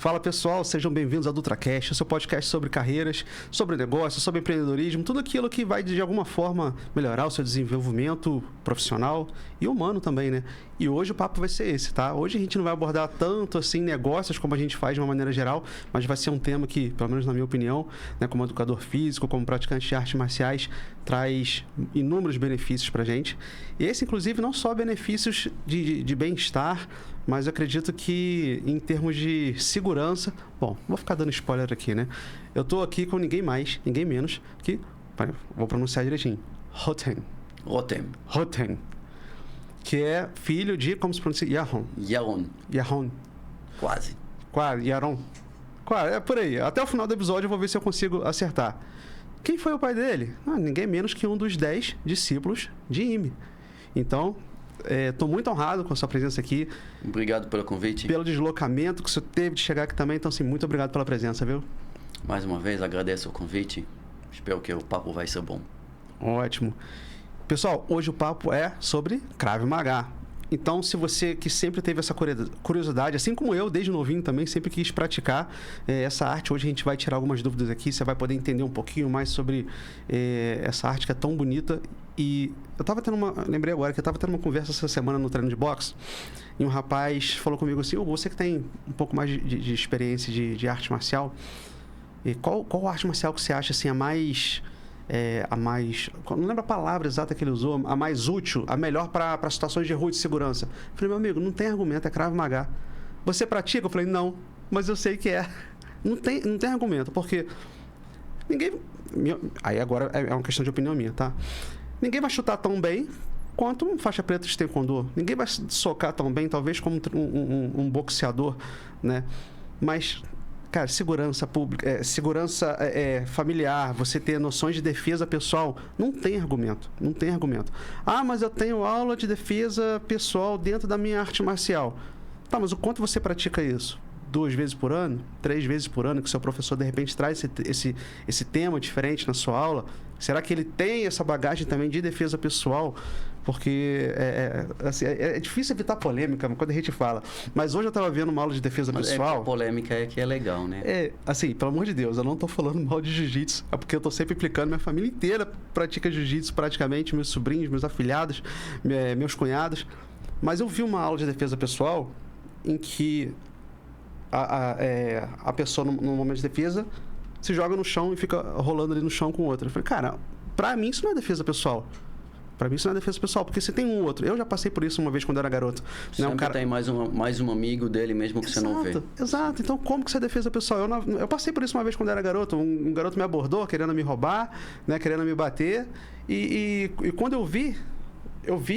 Fala pessoal, sejam bem-vindos ao DutraCast, o seu podcast sobre carreiras, sobre negócios, sobre empreendedorismo, tudo aquilo que vai de alguma forma melhorar o seu desenvolvimento profissional e humano também, né? E hoje o papo vai ser esse, tá? Hoje a gente não vai abordar tanto assim negócios como a gente faz de uma maneira geral, mas vai ser um tema que, pelo menos na minha opinião, né, como educador físico, como praticante de artes marciais, traz inúmeros benefícios pra gente. E esse, inclusive, não só benefícios de bem-estar, mas eu acredito que em termos de segurança... Bom, vou ficar dando spoiler aqui, né? Eu tô aqui com ninguém mais, ninguém menos que... Vou pronunciar direitinho. Rotem. Que é filho de... Como se pronuncia? Yaron. Quase. Yaron. Quase, é por aí. Até o final do episódio eu vou ver se eu consigo acertar. Quem foi o pai dele? Ninguém menos que um dos 10 discípulos de Ime. Então... Estou muito honrado com a sua presença aqui. Obrigado pelo convite. Pelo deslocamento que você teve de chegar aqui também. Então, assim, muito obrigado pela presença, viu? Mais uma vez, agradeço o convite. Espero que o papo vai ser bom. Ótimo. Pessoal, hoje o papo é sobre Krav Maga. Então, se você que sempre teve essa curiosidade, assim como eu, desde novinho também, sempre quis praticar essa arte, hoje a gente vai tirar algumas dúvidas aqui, você vai poder entender um pouquinho mais sobre essa arte que é tão bonita. E eu tava tendo lembrei agora que eu tava tendo uma conversa essa semana no treino de boxe, e um rapaz falou comigo assim: você que tem um pouco mais de experiência de arte marcial, e qual arte marcial que você acha assim a mais... não lembro a palavra exata que ele usou, a mais útil, a melhor para situações de rua de segurança. Eu falei: meu amigo, não tem argumento, é Krav Maga. Você pratica? Eu falei: não, mas eu sei que é. Não tem argumento, porque ninguém... Aí agora é uma questão de opinião minha, tá? Ninguém vai chutar tão bem quanto um faixa preta de taekwondo. Ninguém vai socar tão bem, talvez como um boxeador, né? Mas... Cara, segurança pública, segurança familiar, você ter noções de defesa pessoal, não tem argumento. Mas eu tenho aula de defesa pessoal dentro da minha arte marcial. Tá, mas o quanto você pratica isso? 2 vezes por ano? 3 vezes por ano? Que o seu professor, de repente, traz esse tema diferente na sua aula? Será que ele tem essa bagagem também de defesa pessoal? Porque assim, é difícil evitar polêmica quando a gente fala. Mas hoje eu estava vendo uma aula de defesa pessoal. A polêmica é que é legal, né? Assim, pelo amor de Deus, eu não estou falando mal de jiu-jitsu. É porque eu estou sempre implicando. Minha família inteira pratica jiu-jitsu praticamente. Meus sobrinhos, meus afilhados, meus cunhados. Mas eu vi uma aula de defesa pessoal em que a pessoa, no momento de defesa, se joga no chão e fica rolando ali no chão com o outro. Eu falei: cara, pra mim isso não é defesa pessoal. Porque você tem um outro. Eu já passei por isso uma vez quando eu era garoto. Sempre tem mais um amigo dele mesmo que você não vê. Exato. Então, como que isso é defesa pessoal? Eu passei por isso uma vez quando eu era garoto. Um garoto me abordou querendo me roubar, né, querendo me bater. E quando eu vi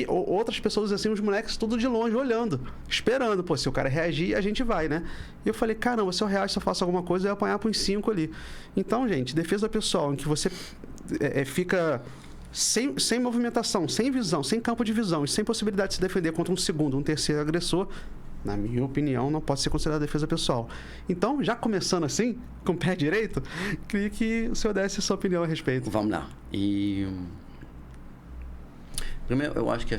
outras pessoas assim, os moleques tudo de longe, olhando, esperando. Se o cara reagir, a gente vai, né? E eu falei: caramba, se eu reagir, se eu faço alguma coisa, eu ia apanhar por uns 5 ali. Então, gente, defesa pessoal, em que você fica... Sem movimentação, sem visão, sem campo de visão e sem possibilidade de se defender contra um segundo, um terceiro agressor, na minha opinião, não pode ser considerada defesa pessoal. Então, já começando assim, com o pé direito, queria que o senhor desse a sua opinião a respeito. Vamos lá. Primeiro, eu acho que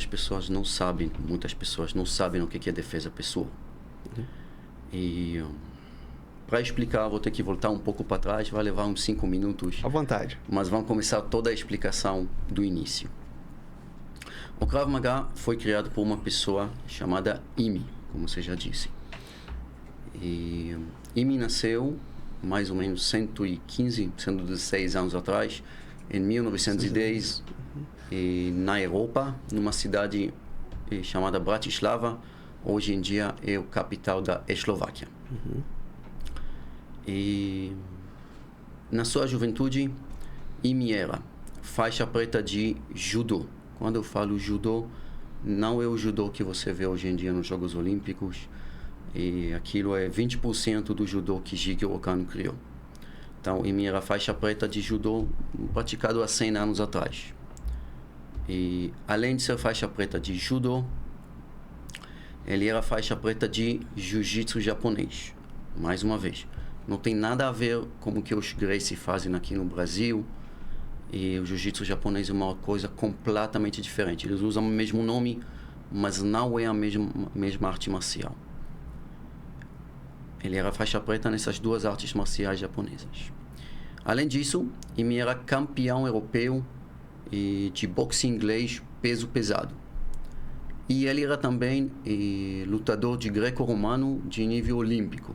muitas pessoas não sabem o que é defesa pessoal. Para explicar, vou ter que voltar um pouco para trás, vai levar uns 5 minutos. À vontade. Mas vamos começar toda a explicação do início. O Krav Maga foi criado por uma pessoa chamada Ime, como você já disse. E Ime nasceu mais ou menos 116 anos atrás, em 1910, na Europa, numa cidade chamada Bratislava. Hoje em dia é a capital da Eslováquia. E na sua juventude, Ime era faixa preta de judô. Quando eu falo judô, não é o judô que você vê hoje em dia nos Jogos Olímpicos. E aquilo é 20% do judô que Jigoro Kano criou. Então, Ime era faixa preta de judô praticado há 100 anos atrás. E além de ser faixa preta de judô, ele era faixa preta de jiu-jitsu japonês. Mais uma vez, não tem nada a ver com o que os Gracie fazem aqui no Brasil. E o jiu-jitsu japonês é uma coisa completamente diferente. Eles usam o mesmo nome, mas não é a mesma arte marcial. Ele era faixa preta nessas duas artes marciais japonesas. Além disso, Imi era campeão europeu de boxe inglês peso pesado. E ele era também lutador de greco-romano de nível olímpico.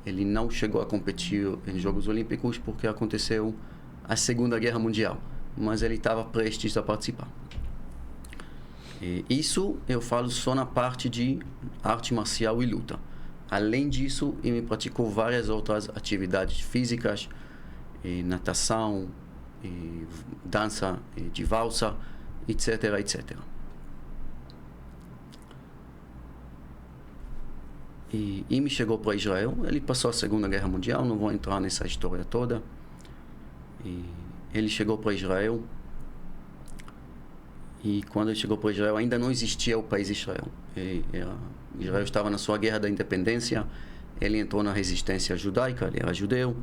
Ele não chegou a competir em Jogos Olímpicos porque aconteceu a Segunda Guerra Mundial, mas ele estava prestes a participar. Isso eu falo só na parte de arte marcial e luta. Além disso, ele praticou várias outras atividades físicas, natação, dança de valsa, etc, etc. E Imi chegou para Israel, ele passou a Segunda Guerra Mundial, não vou entrar nessa história toda. E ele chegou para Israel, e quando ele chegou para Israel ainda não existia o país Israel. Israel estava na sua guerra da independência, ele entrou na resistência judaica, ele era judeu,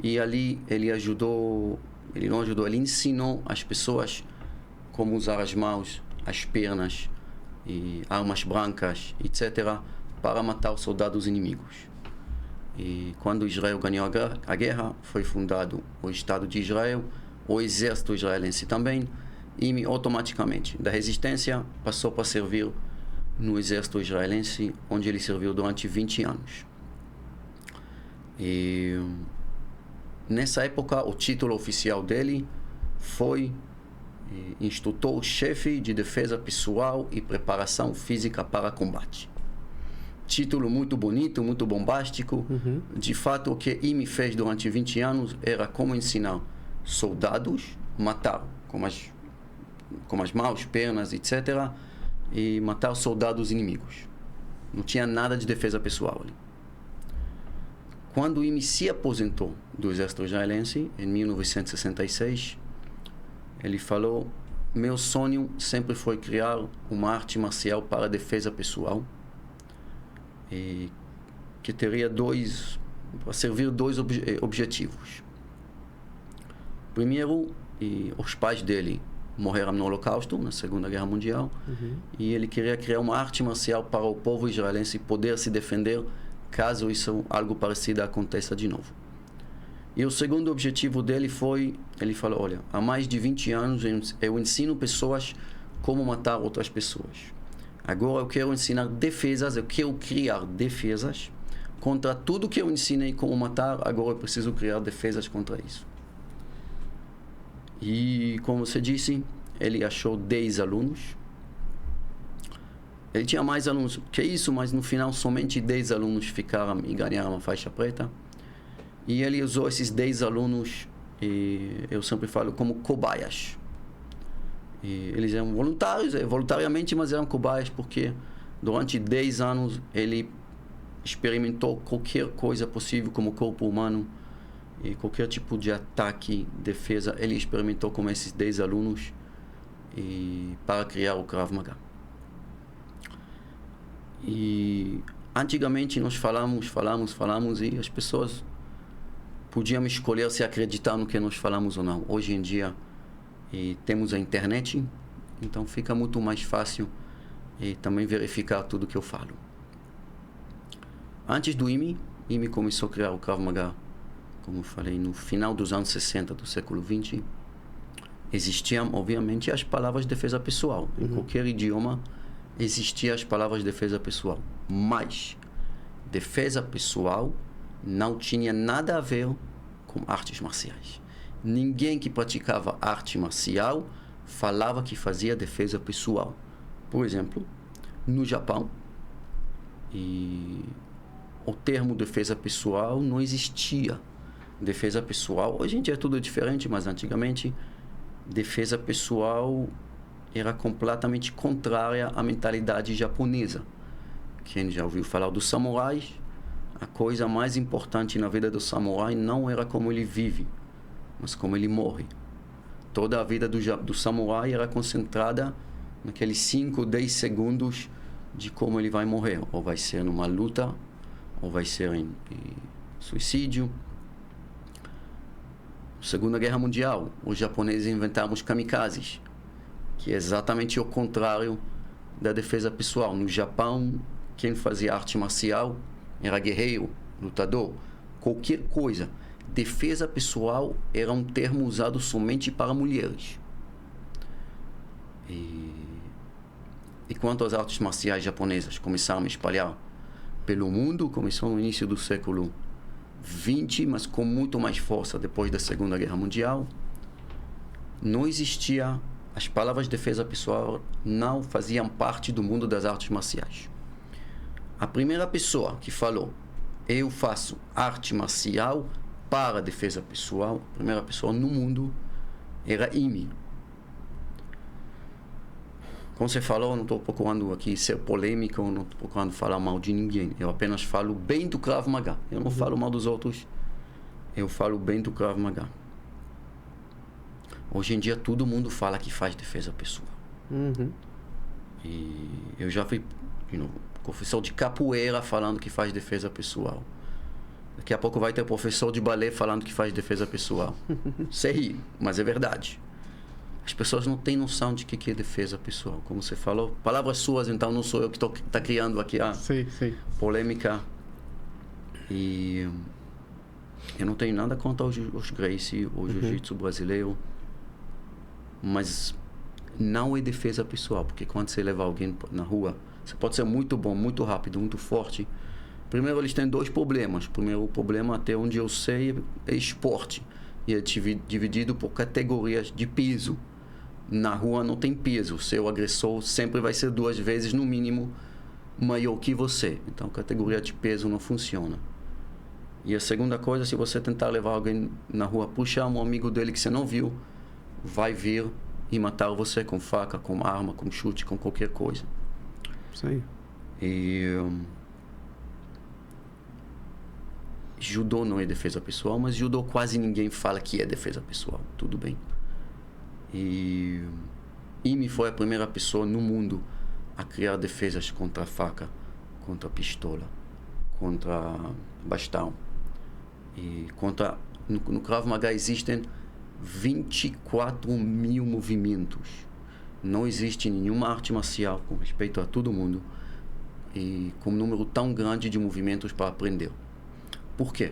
e ali ele ensinou as pessoas como usar as mãos, as pernas, e armas brancas, etc., para matar os soldados inimigos. E quando Israel ganhou a guerra, foi fundado o Estado de Israel, o exército israelense também, e automaticamente da resistência passou para servir no exército israelense, onde ele serviu durante 20 anos. E nessa época, o título oficial dele foi instrutor-chefe de defesa pessoal e preparação física para combate. Título muito bonito, muito bombástico. Uhum. De fato, o que Imi fez durante 20 anos era como ensinar soldados a matar com as mãos, pernas, etc., e matar soldados inimigos. Não tinha nada de defesa pessoal ali. Quando Imi se aposentou do exército israelense, em 1966, ele falou: meu sonho sempre foi criar uma arte marcial para defesa pessoal, e que teria para servir dois objetivos. Primeiro, os pais dele morreram no Holocausto, na Segunda Guerra Mundial, e ele queria criar uma arte marcial para o povo israelense poder se defender caso algo parecido aconteça de novo. E o segundo objetivo dele foi, ele falou: olha, há mais de 20 anos eu ensino pessoas como matar outras pessoas. Agora eu quero ensinar defesas, eu quero criar defesas contra tudo que eu ensinei como matar, agora eu preciso criar defesas contra isso. E, como você disse, ele achou 10 alunos. Ele tinha mais alunos que isso, mas no final somente 10 alunos ficaram e ganharam a faixa preta. E ele usou esses 10 alunos, e eu sempre falo, como cobaias. E eles eram voluntários, voluntariamente, mas eram cobaias porque durante 10 anos ele experimentou qualquer coisa possível como corpo humano, e qualquer tipo de ataque, defesa, ele experimentou com esses 10 alunos para criar o Krav Maga. E antigamente nós falamos e as pessoas podiam escolher se acreditar no que nós falamos ou não. Hoje em dia temos a internet, então fica muito mais fácil também verificar tudo que eu falo. Antes do Imi começou a criar o Krav Maga, como eu falei, no final dos anos 60 do século 20, existiam, obviamente, as palavras de defesa pessoal. Em qualquer idioma existiam as palavras de defesa pessoal. Mas defesa pessoal não tinha nada a ver com artes marciais. Ninguém que praticava arte marcial falava que fazia defesa pessoal. Por exemplo, no Japão, o termo defesa pessoal não existia. Defesa pessoal, hoje em dia tudo é diferente, mas antigamente defesa pessoal era completamente contrária à mentalidade japonesa. Quem já ouviu falar dos samurais, a coisa mais importante na vida do samurai não era como ele vive, mas como ele morre. Toda a vida do samurai era concentrada naqueles 5, 10 segundos de como ele vai morrer. Ou vai ser numa luta, ou vai ser em suicídio. Segunda Guerra Mundial, os japoneses inventaram os kamikazes, que é exatamente o contrário da defesa pessoal. No Japão, quem fazia arte marcial era guerreiro, lutador, qualquer coisa. Defesa pessoal era um termo usado somente para mulheres. E quando as artes marciais japonesas começaram a espalhar pelo mundo, começou no início do século XX, mas com muito mais força depois da Segunda Guerra Mundial, não existia, as palavras defesa pessoal não faziam parte do mundo das artes marciais. A primeira pessoa que falou, eu faço arte marcial para defesa pessoal, a primeira pessoa no mundo era Imi. Como você falou, eu não estou procurando aqui ser polêmico, eu não estou procurando falar mal de ninguém. Eu apenas falo bem do Krav Maga. Eu não falo mal dos outros, eu falo bem do Krav Maga. Hoje em dia todo mundo fala que faz defesa pessoal. E eu já vi professor de capoeira falando que faz defesa pessoal. Daqui a pouco vai ter professor de balé falando que faz defesa pessoal. Você ri, mas é verdade. As pessoas não têm noção de que é defesa pessoal. Como você falou, palavras suas, então não sou eu que estou criando aqui a polêmica. E eu não tenho nada contra os Gracie, o jiu-jitsu brasileiro, mas não é defesa pessoal, porque quando você leva alguém na rua, você pode ser muito bom, muito rápido, muito forte. Primeiro, eles têm dois problemas. O primeiro problema, até onde eu sei, é esporte. E é dividido por categorias de peso. Na rua não tem peso. O seu agressor sempre vai ser 2 vezes, no mínimo, maior que você. Então, a categoria de peso não funciona. E a segunda coisa, se você tentar levar alguém na rua, puxar um amigo dele que você não viu, vai vir e matar você com faca, com arma, com chute, com qualquer coisa. Sim. E judô não é defesa pessoal, mas judô quase ninguém fala que é defesa pessoal. Tudo bem. E Imi foi a primeira pessoa no mundo a criar defesas contra a faca, contra a pistola, contra bastão. E contra... No Krav Maga existem 24 mil movimentos. Não existe nenhuma arte marcial, com respeito a todo mundo, e com um número tão grande de movimentos para aprender. Por quê?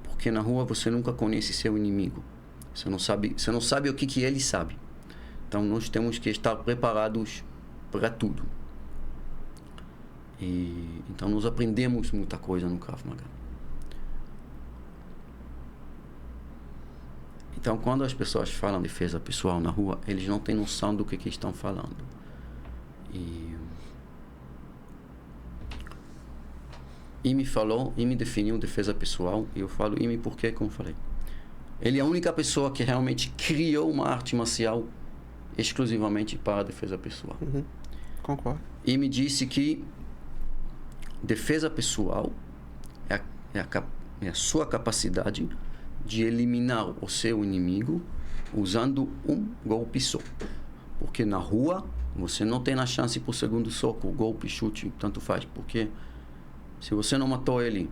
Porque na rua você nunca conhece seu inimigo. Você não sabe o que ele sabe. Então nós temos que estar preparados para tudo. E então nós aprendemos muita coisa no Krav Maga. Então quando as pessoas falam defesa pessoal na rua, eles não têm noção do que estão falando. E me definiu defesa pessoal, e eu falo Imi porque, como eu falei, ele é a única pessoa que realmente criou uma arte marcial exclusivamente para a defesa pessoal. Concordo. E me disse que defesa pessoal é a sua capacidade de eliminar o seu inimigo usando um golpe só. Porque na rua você não tem a chance por segundo soco, golpe, chute, tanto faz. Porque se você não matou ele,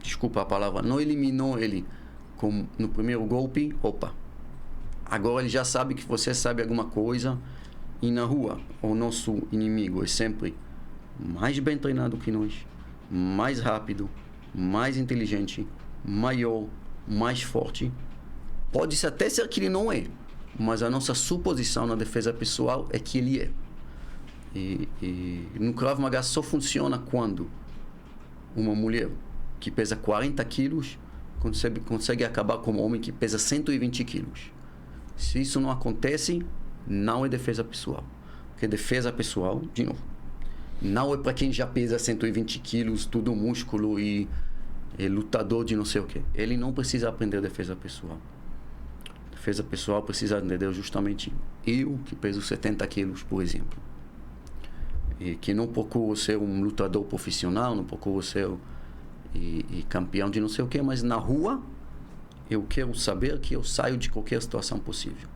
desculpa a palavra, não eliminou ele no primeiro golpe, opa, agora ele já sabe que você sabe alguma coisa. E na rua, o nosso inimigo é sempre mais bem treinado que nós, mais rápido, mais inteligente, maior, mais forte. Pode até ser que ele não é, mas a nossa suposição na defesa pessoal é que ele é. E no Krav Maga só funciona quando uma mulher que pesa 40 quilos consegue acabar com um homem que pesa 120 quilos. Se isso não acontece, não é defesa pessoal. Porque defesa pessoal, de novo, não é para quem já pesa 120 quilos, tudo músculo e lutador de não sei o quê. Ele não precisa aprender defesa pessoal. Defesa pessoal precisa aprender justamente eu, que peso 70 quilos, por exemplo. E que não procuro ser um lutador profissional, não procuro ser campeão de não sei o quê, mas na rua eu quero saber que eu saio de qualquer situação possível.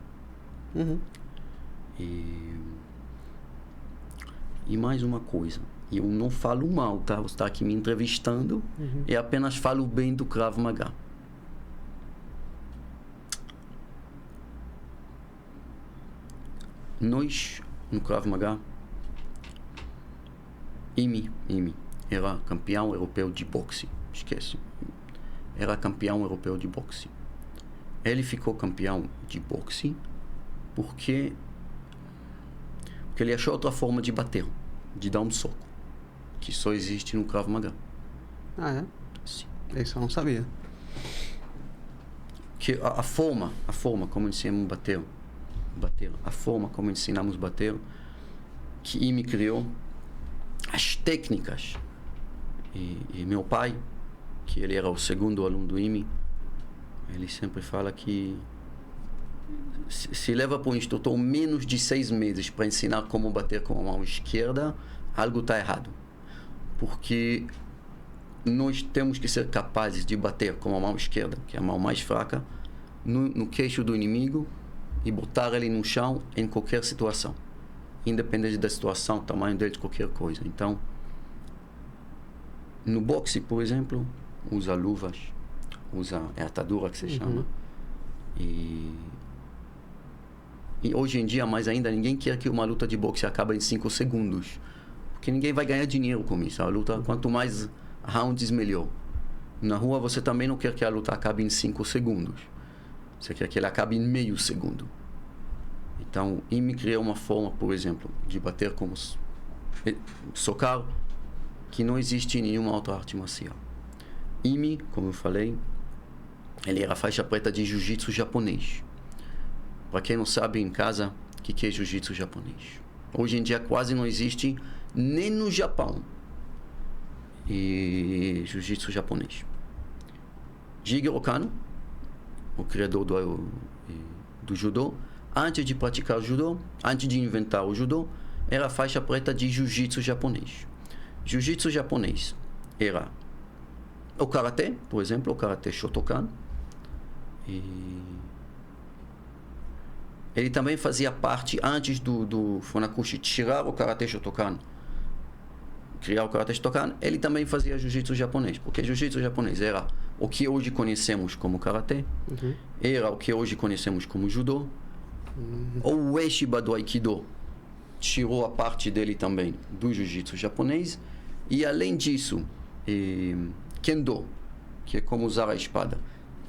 E mais uma coisa, eu não falo mal, tá? Você está aqui me entrevistando, e apenas falo bem do Krav Maga. Nós, no Krav Maga, Imi, era campeão europeu de boxe. Esquece. Era campeão europeu de boxe. Ele ficou campeão de boxe porque ele achou outra forma de bater, de dar um soco, que só existe no Krav Maga. Ah, é? Sim. Isso eu não sabia. Que a forma como ensinamos bater, a forma como ensinamos bater, que Imi criou, as técnicas. E meu pai, que ele era o segundo aluno do Imi, ele sempre fala que se leva para o instrutor menos de 6 meses para ensinar como bater com a mão esquerda, algo está errado. Porque nós temos que ser capazes de bater com a mão esquerda, que é a mão mais fraca, no queixo do inimigo e botar ele no chão em qualquer situação, independente da situação, tamanho dele, de qualquer coisa. Então, no boxe, por exemplo, usa luvas, usa atadura, que se chama. E hoje em dia, mais ainda, ninguém quer que uma luta de boxe acabe em 5 segundos. Porque ninguém vai ganhar dinheiro com isso. A luta, quanto mais rounds, melhor. Na rua, você também não quer que a luta acabe em 5 segundos. Você quer que ela acabe em meio segundo. Então, Imi criou uma forma, por exemplo, de bater como socar, que não existe em nenhuma outra arte marcial. Imi, como eu falei, ele era faixa preta de jiu-jitsu japonês. Para quem não sabe em casa, o que é jiu-jitsu japonês? Hoje em dia quase não existe nem no Japão. E jiu-jitsu japonês. Jigoro Kano, o criador do judô, antes de praticar judô, antes de inventar o judô, era faixa preta de jiu-jitsu japonês. Jiu-jitsu japonês era o karatê, por exemplo, o karatê Shotokan. E ele também fazia parte, antes do Funakoshi tirar o karatê Shotokan, criar o karatê Shotokan, ele também fazia jiu-jitsu japonês, porque jiu-jitsu japonês era o que hoje conhecemos como karatê, era o que hoje conhecemos como judô. O Ueshiba do Aikido tirou a parte dele também do jiu-jitsu japonês. E além disso, Kendo, que é como usar a espada,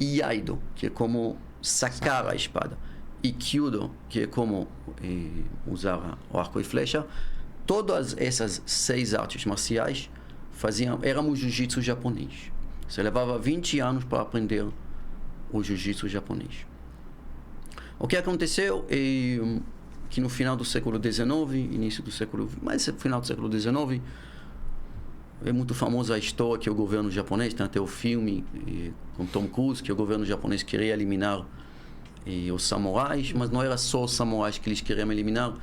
e Iaido, que é como sacar a espada, e Kyudo, que é como usar o arco e flecha, todas essas 6 artes marciais éramos jiu-jitsu japonês. Você levava 20 anos para aprender o jiu-jitsu japonês. O que aconteceu é que no final do século XIX, início do século... mas final do século XIX, é muito famosa a história que o governo japonês, tem até o filme com Tom Cruise, que o governo japonês queria eliminar os samurais, mas não era só os samurais que eles queriam eliminar,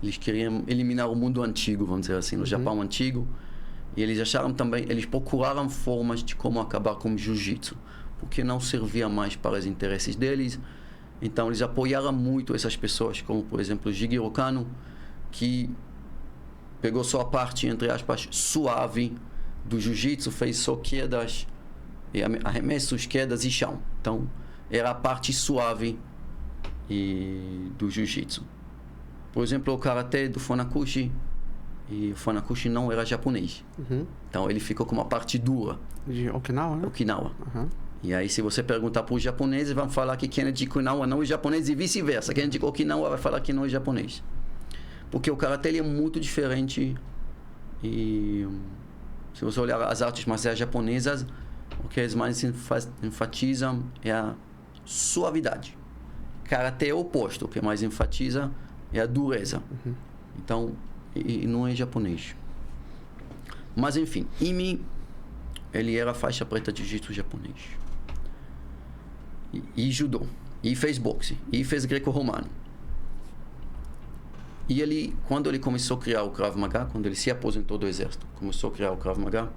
eles queriam eliminar o mundo antigo, vamos dizer assim, o Japão antigo. E eles acharam também, eles procuraram formas de como acabar com o jiu-jitsu, porque não servia mais para os interesses deles. Então eles apoiaram muito essas pessoas, como por exemplo Jigoro Kano, que pegou só a parte, entre aspas, suave do jiu-jitsu, fez só quedas, arremessos, quedas e chão. Então era a parte suave do jiu-jitsu. Por exemplo, o karatê do Funakoshi, e o Funakoshi não era japonês. Então ele ficou com uma parte dura. De Okinawa, né? Okinawa. E aí, se você perguntar para os japoneses, vão falar que quem é de Okinawa não é japonês e vice-versa. Quem é de Okinawa vai falar que não é japonês. Porque o karatê é muito diferente. E se você olhar as artes marciais japonesas, o que eles mais enfatizam é a suavidade. Karatê é o oposto. O que mais enfatiza é a dureza. Então, e não é japonês. Mas, enfim, Imi, ele era faixa preta de jiu-jitsu japonês. E judô. E fez boxe. E fez greco-romano. E ele, quando ele começou a criar o Krav Maga, quando ele se aposentou do exército, começou a criar o Krav Maga,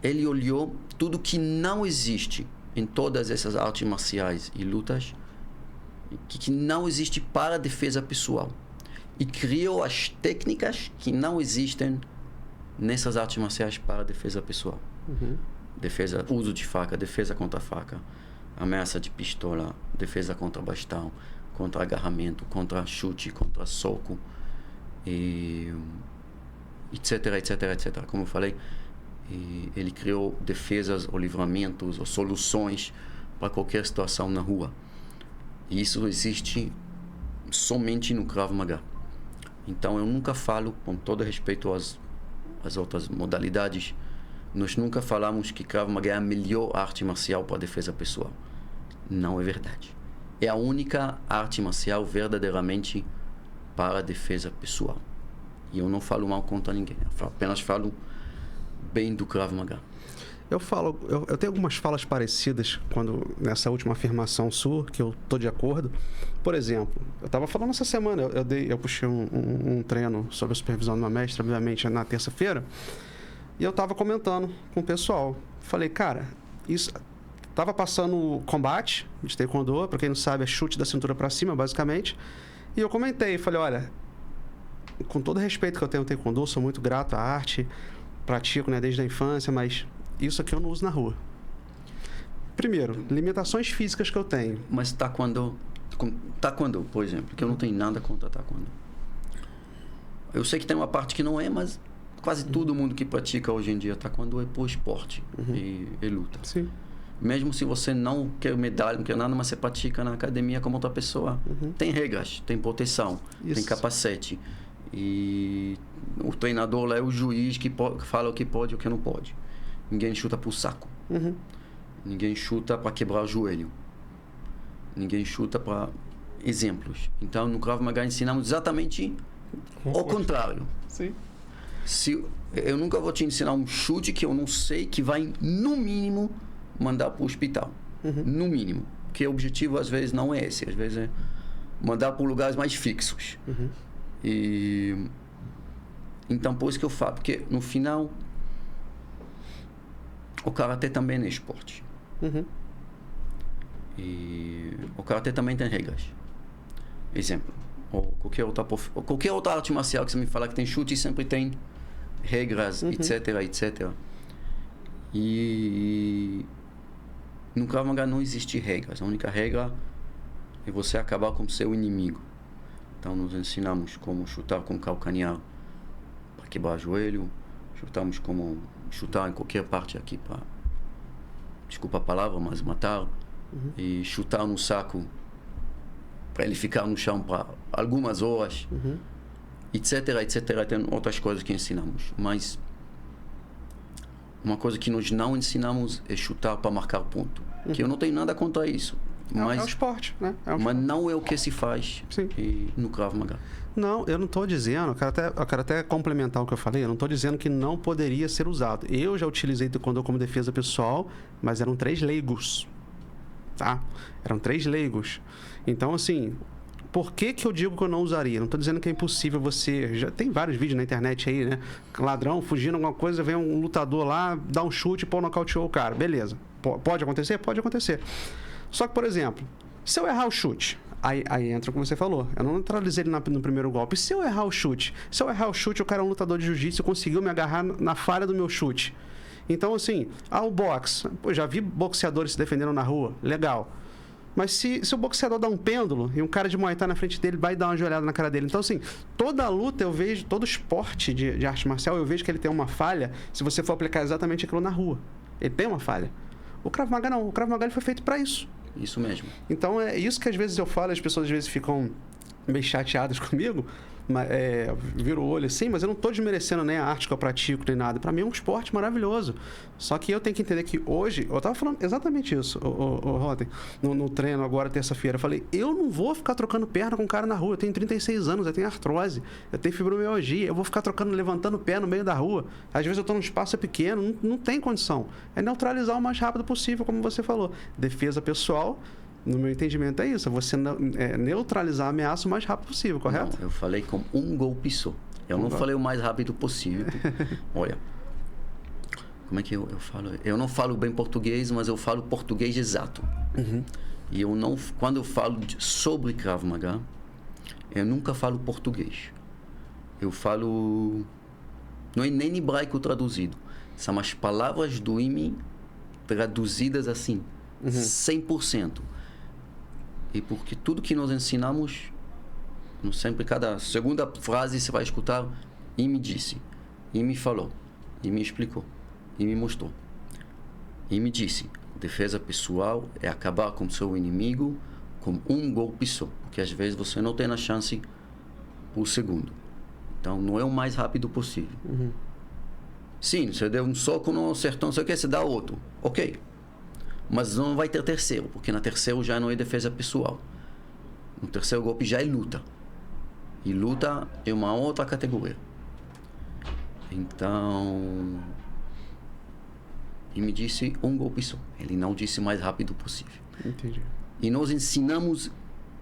ele olhou tudo que não existe em todas essas artes marciais e lutas, que não existe para a defesa pessoal. E criou as técnicas que não existem nessas artes marciais para a defesa pessoal. Defesa, uso de faca, defesa contra faca, ameaça de pistola, defesa contra bastão, contra agarramento, contra chute, contra soco. E etc, etc, etc. Como eu falei, ele criou defesas ou livramentos ou soluções para qualquer situação na rua. E isso existe somente no Krav Maga. Então eu nunca falo, com todo respeito às outras modalidades, nós nunca falamos que Krav Maga é a melhor arte marcial para a defesa pessoal. Não é verdade. É a única arte marcial verdadeiramente para a defesa pessoal. E eu não falo mal contra ninguém. Eu apenas falo bem do Krav Maga. Eu tenho algumas falas parecidas nessa última afirmação sua, que eu tô de acordo. Por exemplo, eu estava falando essa semana, eu puxei um treino sobre a supervisão de uma mestra, obviamente, na terça-feira, e eu estava comentando com o pessoal. Falei, cara, isso... Tava passando combate de taekwondo, para quem não sabe, é chute da cintura para cima, basicamente. E eu comentei, falei, olha, com todo respeito que eu tenho ao taekwondo, sou muito grato à arte, pratico, né, desde a infância, mas isso aqui eu não uso na rua. Primeiro, limitações físicas que eu tenho. Mas taekwondo, por exemplo, que eu não tenho nada contra taekwondo. Eu sei que tem uma parte que não é, mas quase todo mundo que pratica hoje em dia taekwondo é por esporte e luta. Sim. Mesmo se você não quer medalha, não quer nada, mas você pratica na academia como outra pessoa. Tem regras, tem proteção, tem capacete. E o treinador lá é o juiz que fala o que pode e o que não pode. Ninguém chuta pro saco. Ninguém chuta para quebrar o joelho. Ninguém chuta para exemplos. Então, no Krav Maga ensinamos exatamente o contrário. Sim. Eu nunca vou te ensinar um chute que eu não sei, que vai, no mínimo, mandar para o hospital. No mínimo. Porque o objetivo, às vezes, não é esse. Às vezes é mandar para lugares mais fixos. Então, por isso que eu falo. Porque, no final, o karatê também é esporte. E o karatê também tem regras. Exemplo. Ou qualquer outra arte marcial que você me falar que tem chute, sempre tem regras, etc, etc. E no Krav Maga não existe regras. A única regra é você acabar com o seu inimigo. Então, nos ensinamos como chutar com calcanhar para quebrar joelho. Chutamos como chutar em qualquer parte aqui para... Desculpa a palavra, mas matar. E chutar no saco para ele ficar no chão para algumas horas. Etc, etc. Tem outras coisas que ensinamos. Mas uma coisa que nós não ensinamos é chutar para marcar ponto. Que eu não tenho nada contra isso. Mas, é um esporte, né? Mas não é o que se faz no Krav Maga. Não, eu não estou dizendo, eu quero até complementar o que eu falei, eu não estou dizendo que não poderia ser usado. Eu já utilizei taekwondo como defesa pessoal, mas eram 3 leigos, tá? Eram 3 leigos. Então, assim, por que eu digo que eu não usaria? Não estou dizendo que é impossível você... Já tem vários vídeos na internet aí, né? Ladrão fugindo alguma coisa, vem um lutador lá, dá um chute, pô, nocauteou o cara. Beleza. Pode acontecer? Pode acontecer. Só que, por exemplo, se eu errar o chute, aí entra o que você falou. Eu não neutralizei ele no primeiro golpe. Se eu errar o chute? Se eu errar o chute, o cara é um lutador de jiu-jitsu e conseguiu me agarrar na falha do meu chute. Então, assim, o boxe. Pô, já vi boxeadores se defendendo na rua. Legal. Mas se o boxeador dá um pêndulo e um cara de Muay Thai na frente dele vai dar uma joelhada na cara dele. Então, assim, toda luta eu vejo, todo esporte de arte marcial, eu vejo que ele tem uma falha se você for aplicar exatamente aquilo na rua. Ele tem uma falha. O Krav Maga não. O Krav Maga ele foi feito para isso. Isso mesmo. Então, é isso que às vezes eu falo, as pessoas às vezes ficam meio chateadas comigo, viro o olho assim, mas eu não estou desmerecendo nem a arte que eu pratico, nem nada. Para mim é um esporte maravilhoso. Só que eu tenho que entender que hoje, eu estava falando exatamente isso, Rotem, no treino agora, terça-feira. Eu falei, eu não vou ficar trocando perna com um cara na rua. Eu tenho 36 anos, eu tenho artrose, eu tenho fibromialgia, eu vou ficar levantando pé no meio da rua. Às vezes eu estou num espaço pequeno, não tem condição. É neutralizar o mais rápido possível, como você falou. Defesa pessoal. No meu entendimento é isso, você neutralizar a ameaça o mais rápido possível, correto? Não, eu falei com um golpe só. Eu não falei o mais rápido possível. Olha, como é que eu falo? Eu não falo bem português, mas eu falo português exato. E eu não, quando eu falo sobre Krav Maga, eu nunca falo português. Eu falo, não é nem hebraico traduzido. São as palavras do IME traduzidas assim, 100%. E porque tudo que nós ensinamos, sempre cada segunda frase você vai escutar, e me disse. e me falou, e me explicou, e me mostrou. E me disse, defesa pessoal é acabar com seu inimigo com um golpe só, porque às vezes você não tem a chance por segundo. Então, não é o mais rápido possível. Sim, você deu um soco, não acertou, não sei o que, você dá outro. Ok. Mas não vai ter terceiro, porque na terceiro já não é defesa pessoal. No terceiro golpe já é luta. E luta é uma outra categoria. Então... E me disse um golpe só. Ele não disse o mais rápido possível. Entendi. E nós ensinamos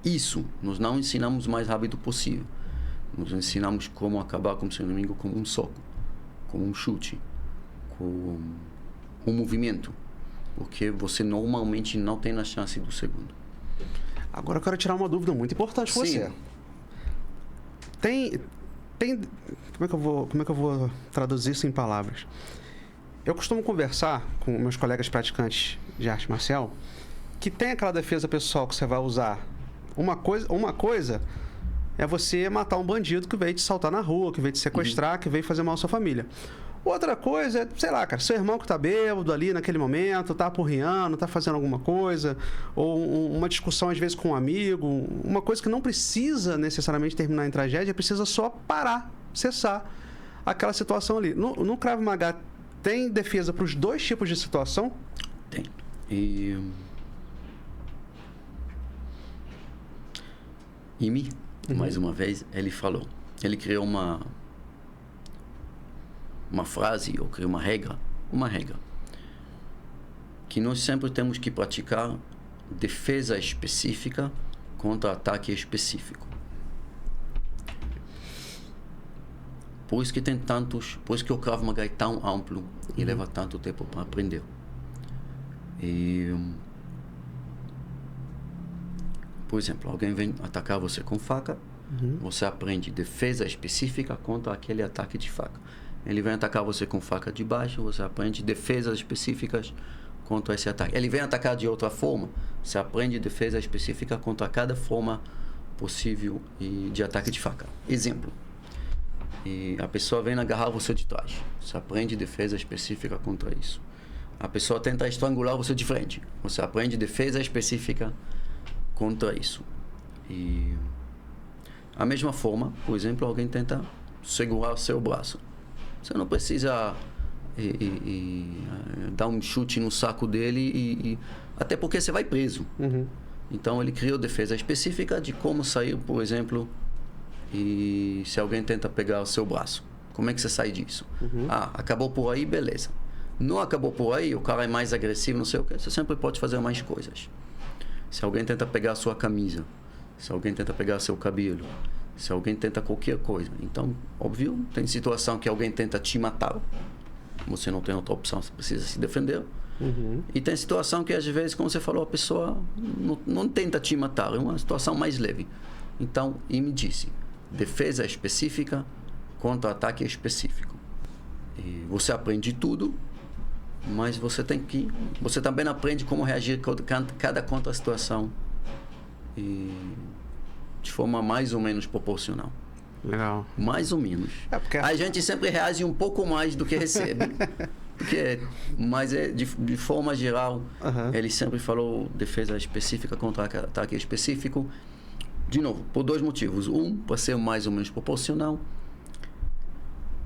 isso. Nós não ensinamos o mais rápido possível. Nós ensinamos como acabar com o seu inimigo com um soco, com um chute, com um movimento. Porque você normalmente não tem a chance do segundo. Agora eu quero tirar uma dúvida muito importante com você. Tem como é que eu vou traduzir isso em palavras? Eu costumo conversar com meus colegas praticantes de arte marcial que tem aquela defesa pessoal que você vai usar. Uma coisa é você matar um bandido que veio te assaltar na rua, que veio te sequestrar, que veio fazer mal à sua família. Outra coisa é, sei lá, cara, seu irmão que tá bêbado ali naquele momento, tá apurriando, tá fazendo alguma coisa, ou uma discussão às vezes com um amigo, uma coisa que não precisa necessariamente terminar em tragédia, precisa só parar, cessar aquela situação ali. No Krav Maga tem defesa para os dois tipos de situação? Tem. E Imi, mais uma vez, ele falou. Ele criou uma frase, ou criou uma regra, que nós sempre temos que praticar defesa específica contra ataque específico. Por isso que tem tantos, por isso que o Krav Maga é tão amplo e leva tanto tempo para aprender. E, por exemplo, alguém vem atacar você com faca, você aprende defesa específica contra aquele ataque de faca. Ele vem atacar você com faca de baixo, você aprende defesas específicas contra esse ataque. Ele vem atacar de outra forma, você aprende defesa específica contra cada forma possível de ataque de faca. Exemplo. E a pessoa vem agarrar você de trás. Você aprende defesa específica contra isso. A pessoa tenta estrangular você de frente. Você aprende defesa específica contra isso. E a mesma forma, por exemplo, alguém tenta segurar o seu braço. Você não precisa dar um chute no saco dele, até porque você vai preso. Então ele criou defesa específica de como sair, por exemplo, e se alguém tenta pegar o seu braço. Como é que você sai disso? Acabou por aí, beleza. Não acabou por aí, o cara é mais agressivo, não sei o que, você sempre pode fazer mais coisas. Se alguém tenta pegar a sua camisa, se alguém tenta pegar seu cabelo, se alguém tenta qualquer coisa. Então, óbvio, tem situação que alguém tenta te matar, você não tem outra opção, você precisa se defender. E tem situação que às vezes, como você falou, a pessoa não tenta te matar, é uma situação mais leve. Então, e me disse, defesa específica contra ataque específico. E você aprende tudo, mas você também aprende como reagir cada contra a situação de forma mais ou menos proporcional. Legal. Mais ou menos. A gente sempre reage um pouco mais do que recebe. Mas de forma geral, ele sempre falou defesa específica contra ataque específico. De novo, por dois motivos. Um, para ser mais ou menos proporcional.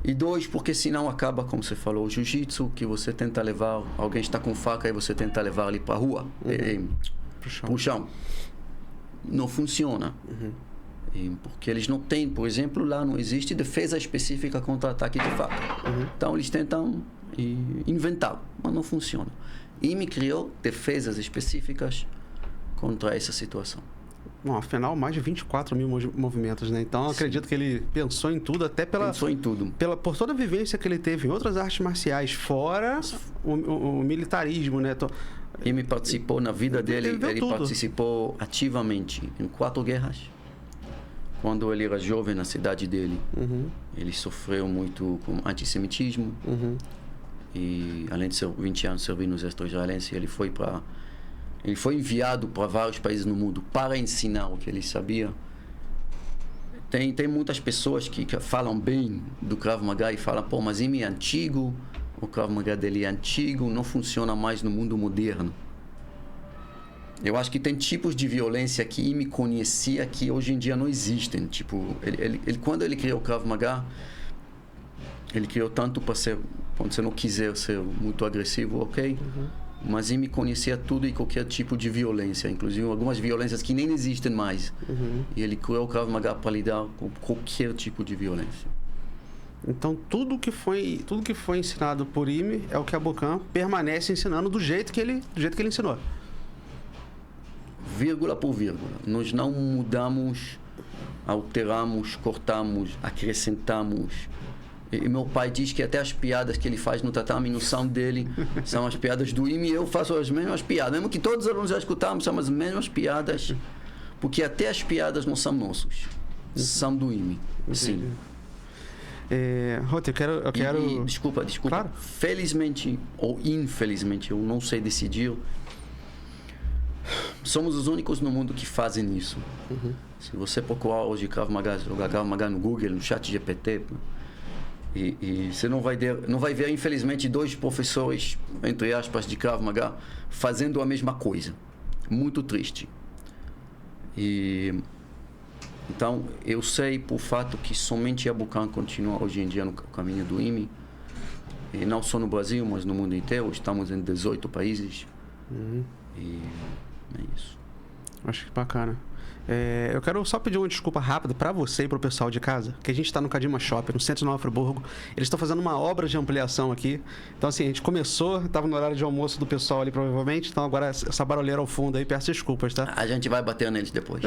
E dois, porque senão acaba, como você falou, o jiu-jitsu, que você tenta levar... Alguém está com faca e você tenta levar ele para a rua. Para o chão. Não funciona. Porque eles não têm, por exemplo, lá não existe defesa específica contra ataque de faca. Então eles tentam inventar, mas não funciona. E me criou defesas específicas contra essa situação. Bom, afinal, mais de 24 mil movimentos, né? Então, acredito que ele pensou em tudo, até Pensou em tudo. Por toda a vivência que ele teve em outras artes marciais, fora o militarismo, né? E me participou na vida dele, ele tudo. Participou ativamente em 4 guerras. Quando ele era jovem na cidade dele, ele sofreu muito com antissemitismo. E além de ser 20 anos servindo no exército israelense, ele foi enviado para vários países no mundo para ensinar o que ele sabia. Tem muitas pessoas que falam bem do Krav Maga e falam, pô, mas IME é antigo, o Krav Maga dele é antigo, não funciona mais no mundo moderno. Eu acho que tem tipos de violência que IME conhecia que hoje em dia não existem. Tipo, quando ele criou o Krav Maga, ele criou tanto para ser, quando você não quiser ser muito agressivo, ok? Mas IME conhecia tudo e qualquer tipo de violência, inclusive algumas violências que nem existem mais. E ele criou o Krav Maga para lidar com qualquer tipo de violência. Então, tudo que foi ensinado por IME é o que a Abocan permanece ensinando do jeito que ele ensinou. Vírgula por vírgula. Nós não mudamos, alteramos, cortamos, acrescentamos. E meu pai diz que até as piadas que ele faz no tatame não são dele, são as piadas do IME, e eu faço as mesmas piadas. Mesmo que todos os alunos já escutaram, são as mesmas piadas, porque até as piadas não são nossos, são do IME. Sim. Rother, eu quero... Desculpa. Claro. Felizmente ou infelizmente, eu não sei decidir, somos os únicos no mundo que fazem isso. Se você procurar hoje Krav Maga, jogar Krav Maga no Google, no chat GPT... E você não vai ver, infelizmente, 2 professores, entre aspas, de Krav Maga fazendo a mesma coisa. Muito triste. Então, eu sei por fato que somente a Abocan continua hoje em dia no caminho do IME. E não só no Brasil, mas no mundo inteiro. Estamos em 18 países. E é isso. Acho que bacana. Eu quero só pedir uma desculpa rápida para você e para o pessoal de casa, que a gente está no Kadima Shopping, no centro de Nova Friburgo. Eles estão fazendo uma obra de ampliação aqui. Então, assim, a gente começou, estava no horário de almoço do pessoal ali, provavelmente. Então, agora essa barulheira ao fundo aí, peço desculpas, tá? A gente vai bater neles depois.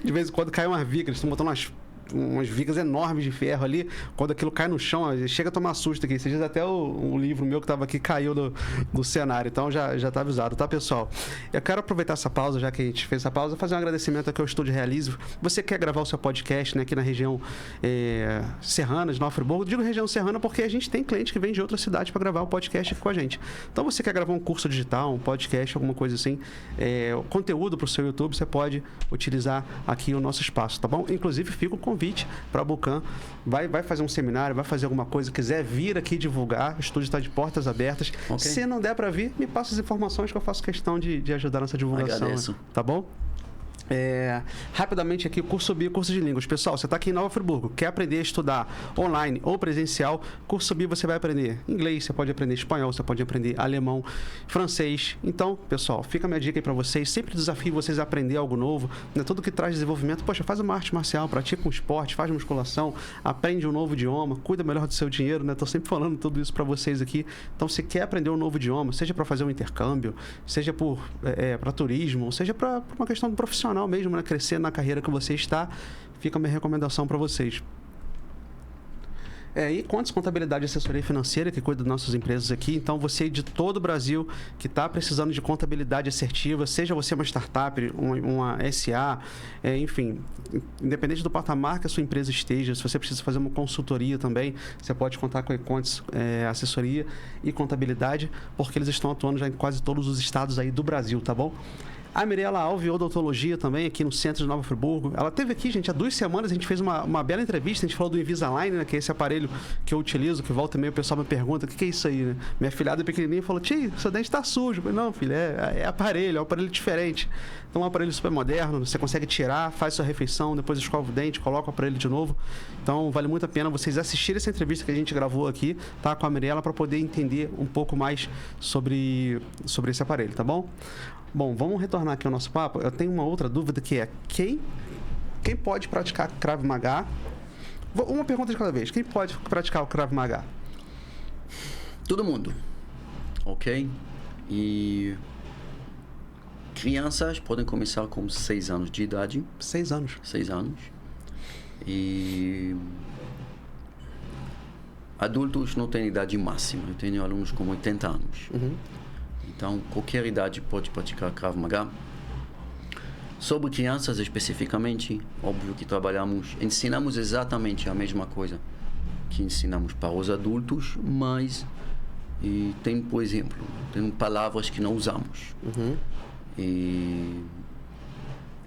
De vez em quando cai umas vigas, eles estão botando umas vigas enormes de ferro ali. Quando aquilo cai no chão, chega a tomar susto aqui. Esses dias até o livro meu que estava aqui caiu do cenário. Então já tá avisado, tá, pessoal? Eu quero aproveitar essa pausa, já que a gente fez essa pausa, fazer um agradecimento aqui ao Estúdio Realize. Você quer gravar o seu podcast, né, aqui na região serrana de Nova Friburgo? Digo região serrana porque a gente tem cliente que vem de outras cidades para gravar o podcast aqui com a gente. Então, você quer gravar um curso digital, um podcast, alguma coisa assim, conteúdo para o seu YouTube, você pode utilizar aqui o nosso espaço, tá bom? Inclusive, fica o convite para a Abocan. Vai fazer um seminário, vai fazer alguma coisa, quiser vir aqui divulgar, o estúdio está de portas abertas. Okay. Se não der para vir, me passa as informações que eu faço questão de ajudar nessa divulgação. Agradeço. Tá bom? Rapidamente aqui, curso BI, curso de línguas. Pessoal, você está aqui em Nova Friburgo, quer aprender a estudar online ou presencial, curso BI você vai aprender inglês, você pode aprender espanhol, você pode aprender alemão, francês. Então, pessoal, fica a minha dica aí para vocês, sempre desafio vocês a aprender algo novo, né? Tudo que traz desenvolvimento, poxa, faz uma arte marcial, pratica um esporte, faz musculação, aprende um novo idioma, cuida melhor do seu dinheiro, né? Tô sempre falando tudo isso para vocês aqui. Então, se quer aprender um novo idioma, seja para fazer um intercâmbio, seja para turismo, seja para uma questão profissional mesmo, né? Crescer na carreira que você está, fica a minha recomendação para vocês. E Contas, Contabilidade e Assessoria Financeira, que cuida das nossas empresas aqui. Então, você de todo o Brasil que está precisando de contabilidade assertiva, seja você uma startup, uma SA, enfim, independente do patamar que a sua empresa esteja, se você precisa fazer uma consultoria também, você pode contar com a Contas Assessoria e Contabilidade, porque eles estão atuando já em quase todos os estados aí do Brasil, tá bom? A Mirela Alves, odontologia também, aqui no centro de Nova Friburgo. Ela esteve aqui, gente, há 2 semanas, a gente fez uma bela entrevista, a gente falou do Invisalign, né, que é esse aparelho que eu utilizo, que volta e meio o pessoal me pergunta, o que é isso aí, né? Minha filhada pequenininha falou, tio, seu dente está sujo. Eu falei, não, filho, é aparelho, é um aparelho diferente. Então, é um aparelho super moderno, você consegue tirar, faz sua refeição, depois escova o dente, coloca o aparelho de novo. Então, vale muito a pena vocês assistirem essa entrevista que a gente gravou aqui, tá, com a Mirela, para poder entender um pouco mais sobre esse aparelho, tá bom? Bom, vamos retornar aqui ao nosso papo. Eu tenho uma outra dúvida que é quem pode praticar Krav Maga? Uma pergunta de cada vez. Quem pode praticar o Krav Maga? Todo mundo. Ok? E crianças podem começar com 6 anos de idade. 6 anos? 6 anos. E adultos não têm idade máxima. Eu tenho alunos com 80 anos. Então, qualquer idade pode praticar Krav Maga. Sobre crianças especificamente, óbvio que ensinamos exatamente a mesma coisa que ensinamos para os adultos, mas tem, por exemplo, tem palavras que não usamos. E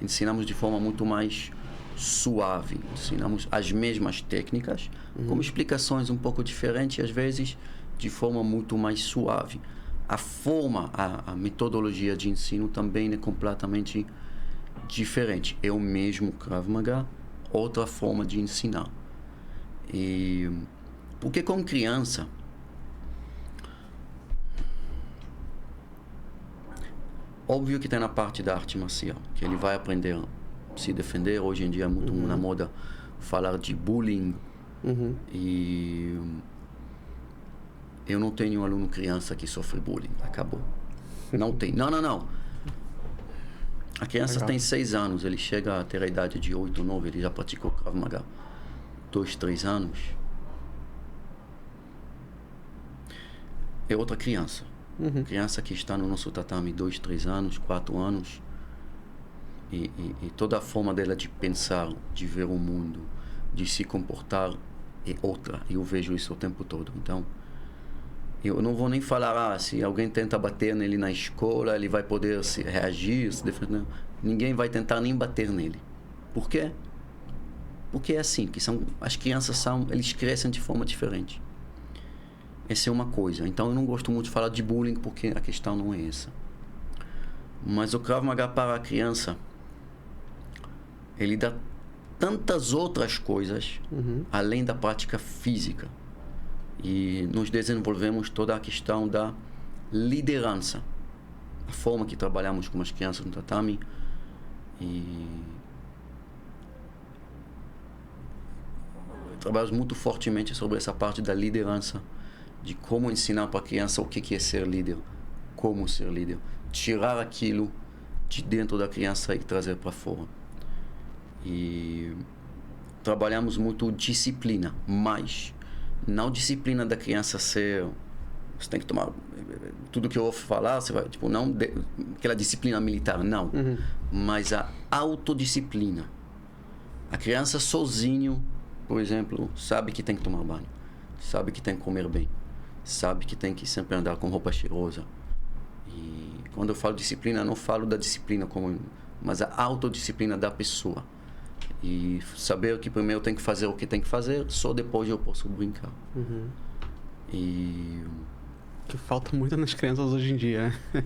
ensinamos de forma muito mais suave. Ensinamos as mesmas técnicas, com explicações um pouco diferentes, às vezes de forma muito mais suave. A forma, a metodologia de ensino também é completamente diferente. É o mesmo Krav Maga, outra forma de ensinar. Porque com criança, óbvio que tem na parte da arte marcial, que ele vai aprender a se defender. Hoje em dia é muito na moda falar de bullying. E eu não tenho um aluno criança que sofre bullying. Acabou. Não tem. Não. A criança tem 6 anos, ele chega a ter a idade de 8, 9, ele já praticou Krav Maga. 2, 3 anos. É outra criança. Criança que está no nosso tatame 2, 3 anos, 4 anos. E toda a forma dela de pensar, de ver o mundo, de se comportar é outra. Eu vejo isso o tempo todo. Então, eu não vou nem falar, se alguém tenta bater nele na escola, ele vai poder reagir, se defender. Ninguém vai tentar nem bater nele. Por quê? Porque é assim, que as crianças eles crescem de forma diferente. Essa é uma coisa. Então, eu não gosto muito de falar de bullying, porque a questão não é essa. Mas o Krav Maga para a criança, ele dá tantas outras coisas, além da prática física. E nós desenvolvemos toda a questão da liderança. A forma que trabalhamos com as crianças no tatame. E trabalhamos muito fortemente sobre essa parte da liderança, de como ensinar para a criança o que é ser líder, como ser líder, tirar aquilo de dentro da criança e trazer para fora. E trabalhamos muito disciplina, mas não disciplina da criança ser, você tem que tomar tudo que eu vou falar, você vai, não aquela disciplina militar, não, mas a autodisciplina. A criança sozinho, por exemplo, sabe que tem que tomar banho, sabe que tem que comer bem, sabe que tem que sempre andar com roupa cheirosa. E quando eu falo disciplina, não falo da disciplina mas a autodisciplina da pessoa. E saber que primeiro tem que fazer o que tem que fazer, só depois eu posso brincar. E que falta muito nas crianças hoje em dia, né?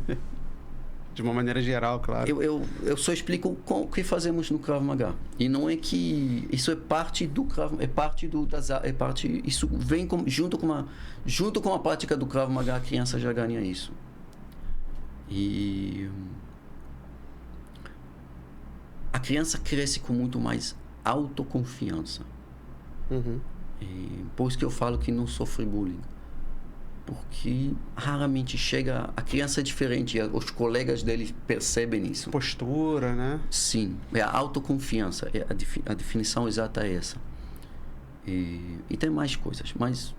De uma maneira geral, claro. Eu só explico o que fazemos no Krav Maga. E não é que isso é parte do Krav, isso vem junto com a prática do Krav Maga, a criança já ganha isso. E a criança cresce com muito mais autoconfiança. E por isso que eu falo que não sofre bullying. Porque raramente chega... A criança é diferente, os colegas dele percebem isso. Postura, né? Sim, é a autoconfiança. A definição exata é essa. E tem mais coisas, mas...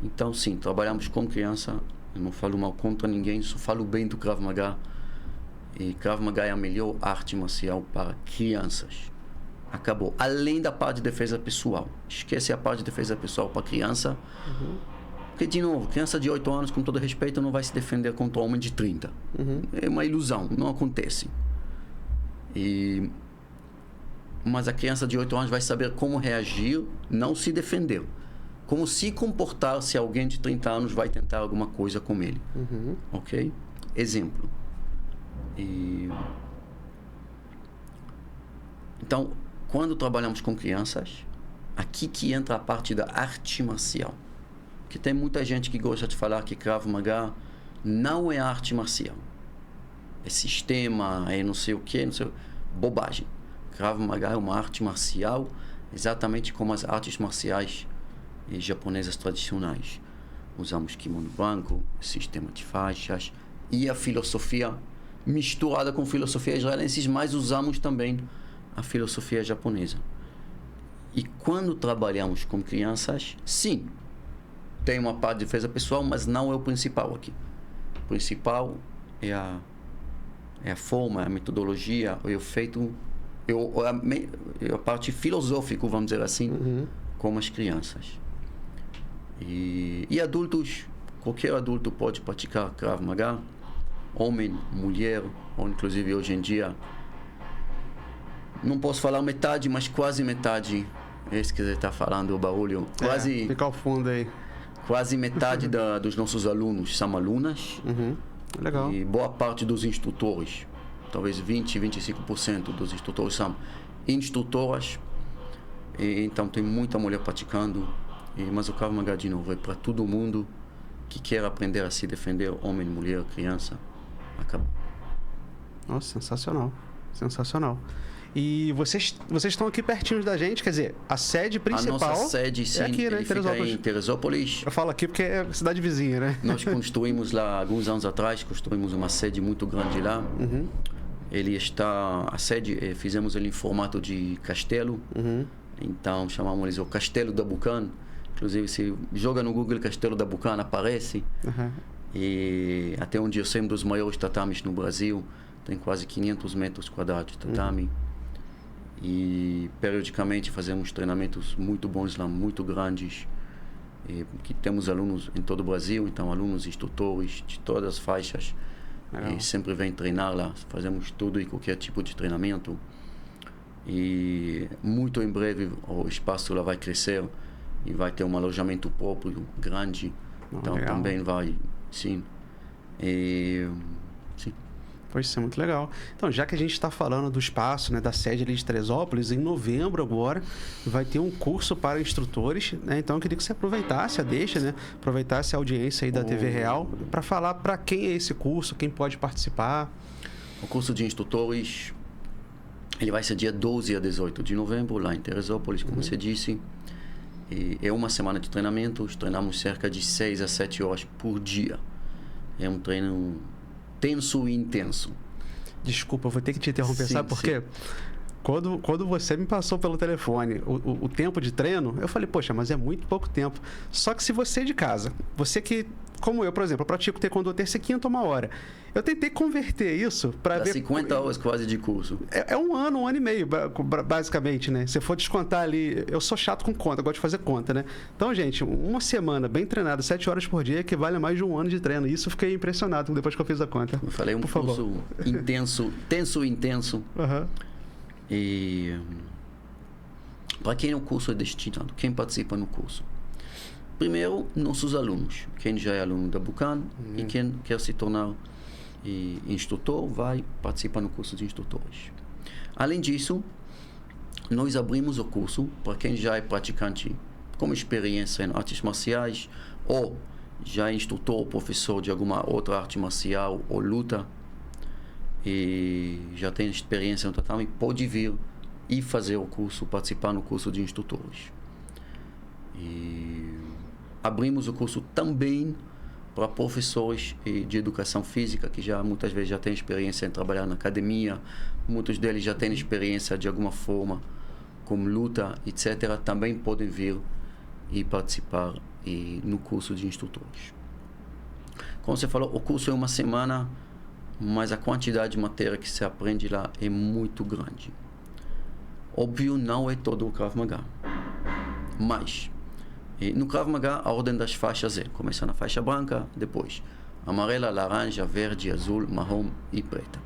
Então, sim, trabalhamos com criança. Eu não falo mal contra ninguém, só falo bem do Krav Maga. E Krav Maga é a melhor arte marcial para crianças. Acabou. Além da parte de defesa pessoal. Esquece a parte de defesa pessoal para criança. Porque, de novo, criança de 8 anos, com todo respeito, não vai se defender contra um homem de 30. É uma ilusão, não acontece. Mas a criança de 8 anos vai saber como reagir, não se defender. Como se comportar se alguém de 30 anos vai tentar alguma coisa com ele. Ok? Exemplo. Então, quando trabalhamos com crianças, aqui que entra a parte da arte marcial. Porque tem muita gente que gosta de falar que Krav Maga não é arte marcial. É sistema, é não sei o que, não sei. Bobagem. Krav Maga é uma arte marcial exatamente como as artes marciais japonesas tradicionais. Usamos kimono branco, sistema de faixas e a filosofia misturada com filosofia israelense, mas usamos também a filosofia japonesa. E quando trabalhamos com crianças, sim, tem uma parte de defesa pessoal, mas não é o principal aqui. O principal é a forma, a metodologia, o efeito, a parte filosófica, vamos dizer assim, com as crianças. E adultos, qualquer adulto pode praticar Krav Maga, homem, mulher, ou inclusive hoje em dia não posso falar metade, mas quase metade. É isso que você está falando, o barulho. Quase, fica ao fundo aí. Quase metade dos nossos alunos são alunas. Legal. E boa parte dos instrutores, talvez 20, 25% dos instrutores são instrutoras. E, então tem muita mulher praticando. Mas o Krav Maga, de novo, é para todo mundo que quer aprender a se defender, homem, mulher, criança. Acabou. Nossa, sensacional. Sensacional. E vocês estão aqui pertinho da gente, quer dizer, a sede principal... A nossa sede, sim, é aqui, né? fica em Teresópolis. Eu falo aqui porque é cidade vizinha, né? Nós construímos lá, alguns anos atrás, construímos uma sede muito grande lá. Ele está... A sede, fizemos ele em formato de castelo. Então, chamamos ele o Castelo da Bucan. Inclusive, se joga no Google Castelo da Bucan, aparece. E até onde eu sei, um dos maiores tatames no Brasil. Tem quase 500 metros quadrados de tatame. E periodicamente fazemos treinamentos muito bons lá, muito grandes. E que temos alunos em todo o Brasil, então alunos, instrutores de todas as faixas. E sempre vêm treinar lá. Fazemos tudo e qualquer tipo de treinamento. E muito em breve o espaço lá vai crescer e vai ter um alojamento próprio grande. Então também vai, sim. Sim. Pode ser muito legal. Então, já que a gente está falando do espaço, né, da sede ali de Teresópolis, em novembro agora vai ter um curso para instrutores, né? Então eu queria que você aproveitasse a deixa, né? Aproveitasse a audiência aí da TV Real para falar para quem é esse curso, quem pode participar. O curso de instrutores, ele vai ser dia 12 a 18 de novembro, lá em Teresópolis, como você disse. E é uma semana de treinamentos, treinamos cerca de 6 a 7 horas por dia. É um treino tenso e intenso. Desculpa, eu vou ter que te interromper, sabe por quê? Quando você me passou pelo telefone o tempo de treino, eu falei, poxa, mas é muito pouco tempo. Só que se você de casa, você que, como eu, por exemplo, eu pratico taekwondo terça e quinta, 1 hora. Eu tentei converter isso para ver... 50 horas quase de curso. É um ano e meio, basicamente, né? Se for descontar ali... Eu sou chato com conta, eu gosto de fazer conta, né? Então, gente, uma semana bem treinada, 7 horas por dia, equivale a mais de 1 ano de treino. Isso eu fiquei impressionado depois que eu fiz a conta. Eu falei, curso intenso, tenso e intenso. E para quem o curso é destinado, quem participa no curso? Primeiro, nossos alunos. Quem já é aluno da Bucan e quem quer se tornar instrutor vai participar no curso de instrutores. Além disso, nós abrimos o curso para quem já é praticante com experiência em artes marciais ou já é instrutor ou professor de alguma outra arte marcial ou luta e já tem experiência no tatame, pode vir e fazer o curso, participar no curso de instrutores. E abrimos o curso também para professores de educação física que já muitas vezes já têm experiência em trabalhar na academia, muitos deles já têm experiência de alguma forma como luta, etc. Também podem vir e participar no curso de instrutores. Como você falou, o curso é uma semana, mas a quantidade de matéria que se aprende lá é muito grande. Óbvio, não é todo o Krav Maga, mas no Krav Maga a ordem das faixas começa na faixa branca, depois amarela, laranja, verde, azul, marrom e preta.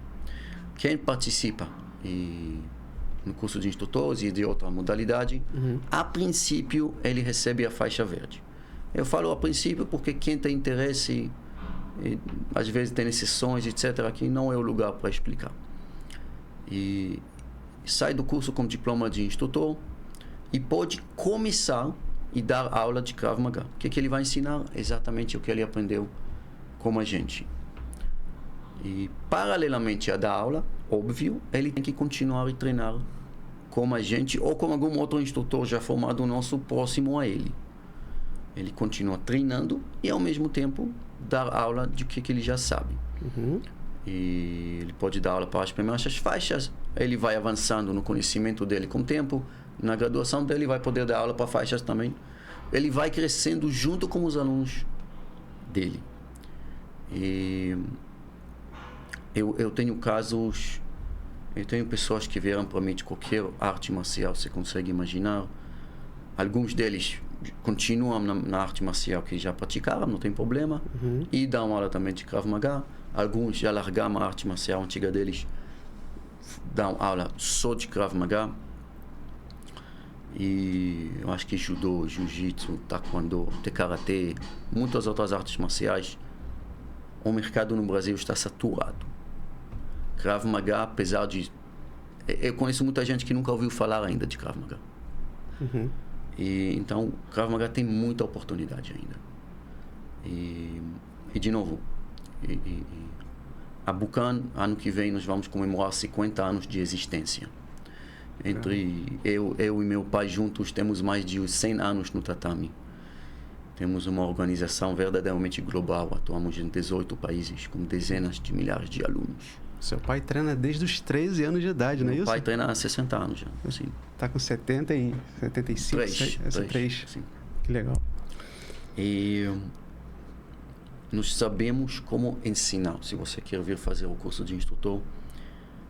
Quem participa no curso de instrutores e de outra modalidade, a princípio ele recebe a faixa verde. Eu falo a princípio porque quem tem interesse, às vezes tem exceções, etc., aqui não é o lugar para explicar. E sai do curso com diploma de instrutor e pode começar e dar aula de Krav Maga. O que ele vai ensinar? Exatamente o que ele aprendeu com a gente. E paralelamente a dar aula, óbvio, ele tem que continuar a treinar com a gente ou com algum outro instrutor já formado nosso próximo a ele. Ele continua treinando e ao mesmo tempo dar aula de que ele já sabe. E ele pode dar aula para as primeiras faixas, ele vai avançando no conhecimento dele com o tempo, na graduação dele vai poder dar aula para faixas também. Ele vai crescendo junto com os alunos dele. E eu tenho casos, eu tenho pessoas que vieram para mim de qualquer arte marcial, você consegue imaginar. Alguns deles continuam na arte marcial que já praticaram, não tem problema, e dão aula também de Krav Maga. Alguns já largaram a arte marcial antiga deles, dar aula só de Krav Maga. E eu acho que judô, jiu-jitsu, taekwondo, karatê, muitas outras artes marciais, o mercado no Brasil está saturado. Krav Maga, apesar de... Eu conheço muita gente que nunca ouviu falar ainda de Krav Maga. E, então, Krav Maga tem muita oportunidade ainda. E de novo, a Bucan, ano que vem, nós vamos comemorar 50 anos de existência. Entre eu e meu pai juntos, temos mais de 100 anos no tatame. Temos uma organização verdadeiramente global. Atuamos em 18 países, com dezenas de milhares de alunos. Seu pai treina desde os 13 anos de idade, não é isso? Meu pai treina há 60 anos já. Sim. Tá com 70 e 75? 3. Sim. Que legal. E nós sabemos como ensinar. Se você quer vir fazer o curso de instrutor,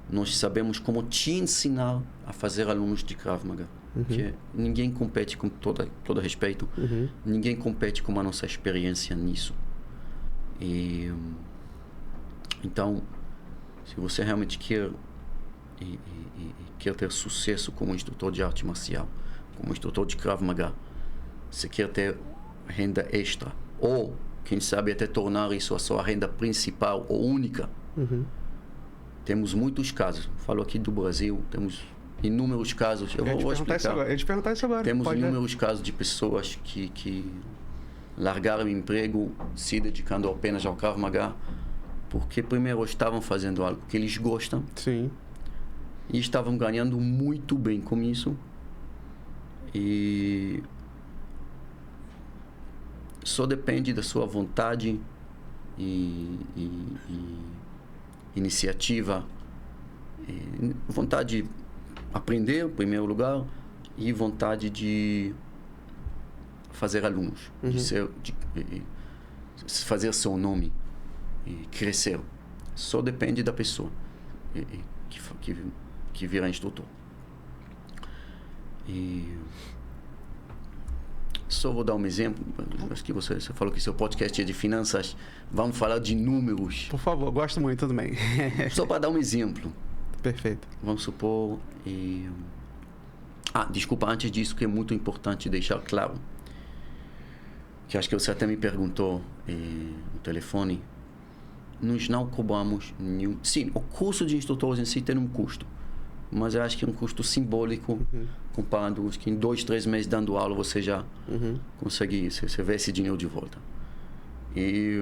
nós sabemos como te ensinar a fazer alunos de Krav Maga. Porque ninguém compete, com todo respeito, ninguém compete com a nossa experiência nisso. E então, se você realmente quer quer ter sucesso como instrutor de arte marcial, como instrutor de Krav Maga, você quer ter renda extra, ou quem sabe até tornar isso a sua renda principal ou única, temos muitos casos. Falo aqui do Brasil, temos inúmeros casos. Eu vou explicar. Eu ia te perguntar isso agora. Temos inúmeros casos de pessoas que largaram o emprego se dedicando apenas ao Krav Maga, porque primeiro estavam fazendo algo que eles gostam. Sim. E estavam ganhando muito bem com isso. E só depende da sua vontade e iniciativa. E vontade de aprender, em primeiro lugar, e vontade de fazer alunos, de fazer seu nome e crescer. Só depende da pessoa que vira instrutor. E só vou dar um exemplo. Acho que você falou que seu podcast é de finanças. Vamos falar de números. Por favor, gosto muito também. Só para dar um exemplo. Perfeito. Vamos supor... desculpa, antes disso, que é muito importante deixar claro, que acho que você até me perguntou no telefone, nós não cobramos nenhum... Sim, o curso de instrutores em si tem um custo, mas eu acho que é um custo simbólico, comparado com que em 2-3 meses dando aula você já consegue, você vê esse dinheiro de volta. E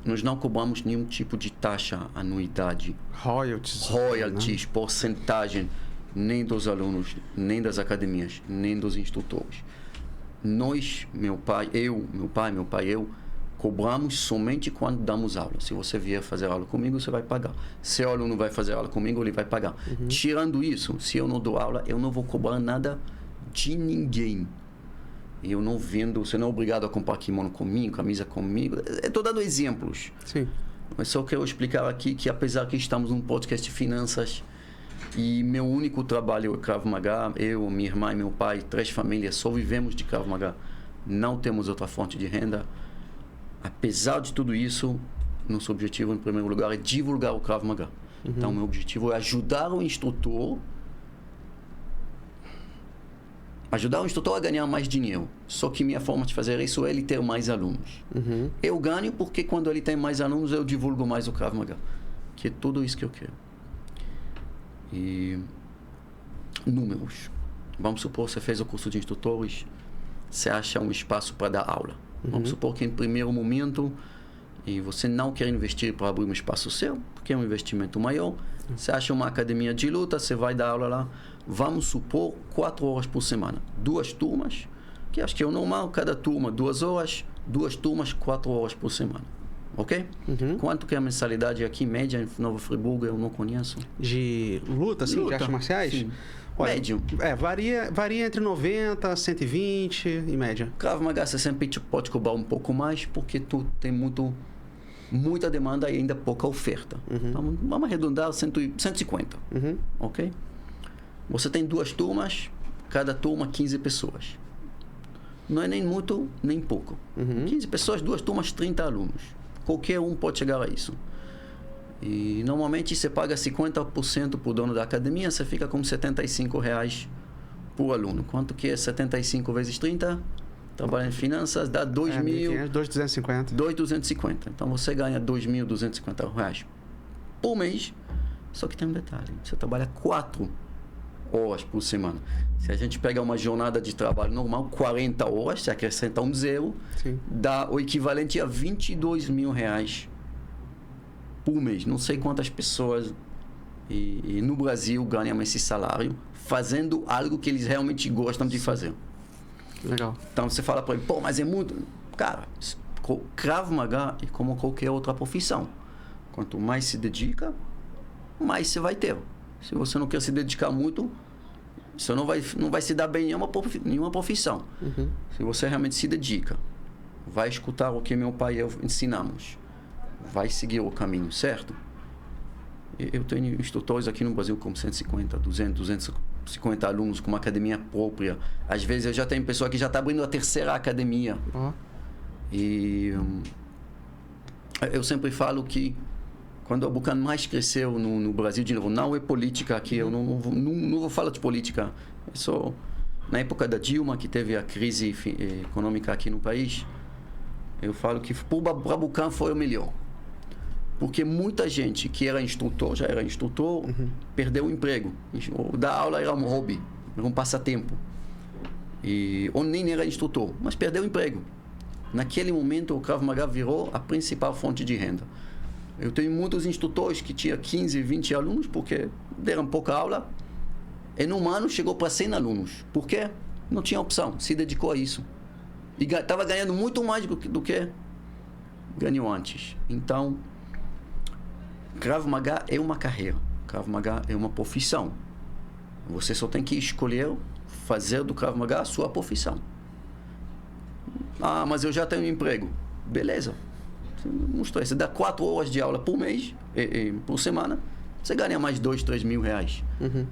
nós não cobramos nenhum tipo de taxa, anuidade, royalties, porcentagem, nem dos alunos, nem das academias, nem dos instrutores. Nós, meu pai, eu, cobramos somente quando damos aula. Se você vier fazer aula comigo, você vai pagar. Se o aluno vai fazer aula comigo, ele vai pagar. Tirando isso, se eu não dou aula, eu não vou cobrar nada de ninguém. Eu não vendo, você não é obrigado a comprar kimono comigo, camisa comigo. Estou dando exemplos. Sim. Mas só quero explicar aqui que, apesar que estamos num podcast de finanças e meu único trabalho é Krav Maga, eu, minha irmã e meu pai, 3 famílias, só vivemos de Krav Maga. Não temos outra fonte de renda. Apesar de tudo isso, nosso objetivo, em primeiro lugar, é divulgar o Krav Maga. Então, meu objetivo é ajudar o instrutor a ganhar mais dinheiro. Só que minha forma de fazer isso é ele ter mais alunos. Eu ganho porque quando ele tem mais alunos, eu divulgo mais o Krav Maga. Que é tudo isso que eu quero. E números. Vamos supor que você fez o curso de instrutores, você acha um espaço para dar aula. Vamos supor que em primeiro momento e você não quer investir para abrir um espaço seu, porque é um investimento maior. Você acha uma academia de luta, você vai dar aula lá. Vamos supor 4 horas por semana. 2 turmas, que acho que é o normal, cada turma 2 horas, 2 turmas, 4 horas por semana. Ok? Quanto que é a mensalidade aqui, média, em Nova Friburgo, eu não conheço. De luta, assim, de artes marciais? Sim. Olha, Médio. Varia entre 90, 120 em média. Krav Maga você sempre pode cobrar um pouco mais, porque tu tem muita demanda e ainda pouca oferta. Vamos arredondar 150. Ok? Você tem 2 turmas, cada turma 15 pessoas. Não é nem muito, nem pouco. 15 pessoas, 2 turmas, 30 alunos. Qualquer um pode chegar a isso. E normalmente você paga 50% para o dono da academia, você fica com R$75 por aluno. Quanto que é 75 vezes 30? Trabalha em finanças, dá 2.250. 2.250. Então você ganha R$2.250 por mês. Só que tem um detalhe: você trabalha 4 horas por semana. Se a gente pega uma jornada de trabalho normal, 40 horas, se acrescenta um zero, Sim. dá o equivalente a R$22.000 por mês. Não sei quantas pessoas e no Brasil ganham esse salário fazendo algo que eles realmente gostam de fazer. Legal. Então você fala para ele, pô, mas é muito... Cara, Krav Maga é como qualquer outra profissão. Quanto mais se dedica, mais você vai ter. Se você não quer se dedicar muito, você não vai se dar bem em nenhuma profissão. Uhum. Se você realmente se dedica, vai escutar o que meu pai e eu ensinamos, vai seguir o caminho certo. Eu tenho instrutores aqui no Brasil com 150, 200, 250 alunos com uma academia própria. Às vezes eu já tenho pessoa que já está abrindo a 3ª academia. Uhum. E eu sempre falo que quando a Bucan mais cresceu no Brasil, de novo, não é política aqui, eu não vou falar de política. É só na época da Dilma, que teve a crise econômica aqui no país, eu falo que para a Bucan foi o melhor. Porque muita gente que era instrutor, já era instrutor, perdeu o emprego. Dar aula era um hobby, era um passatempo. Ou nem era instrutor, mas perdeu o emprego. Naquele momento, o Krav Maga virou a principal fonte de renda. Eu tenho muitos instrutores que tinham 15, 20 alunos, porque deram pouca aula. E num ano chegou para 100 alunos. Por quê? Não tinha opção, se dedicou a isso. E estava ganhando muito mais do que ganhou antes. Então, Krav Maga é uma carreira. Krav Maga é uma profissão. Você só tem que escolher fazer do Krav Maga a sua profissão. Ah, mas eu já tenho um emprego. Beleza. Você dá 4 horas de aula por mês, por semana, você ganha mais 2, 3 mil reais. Uhum.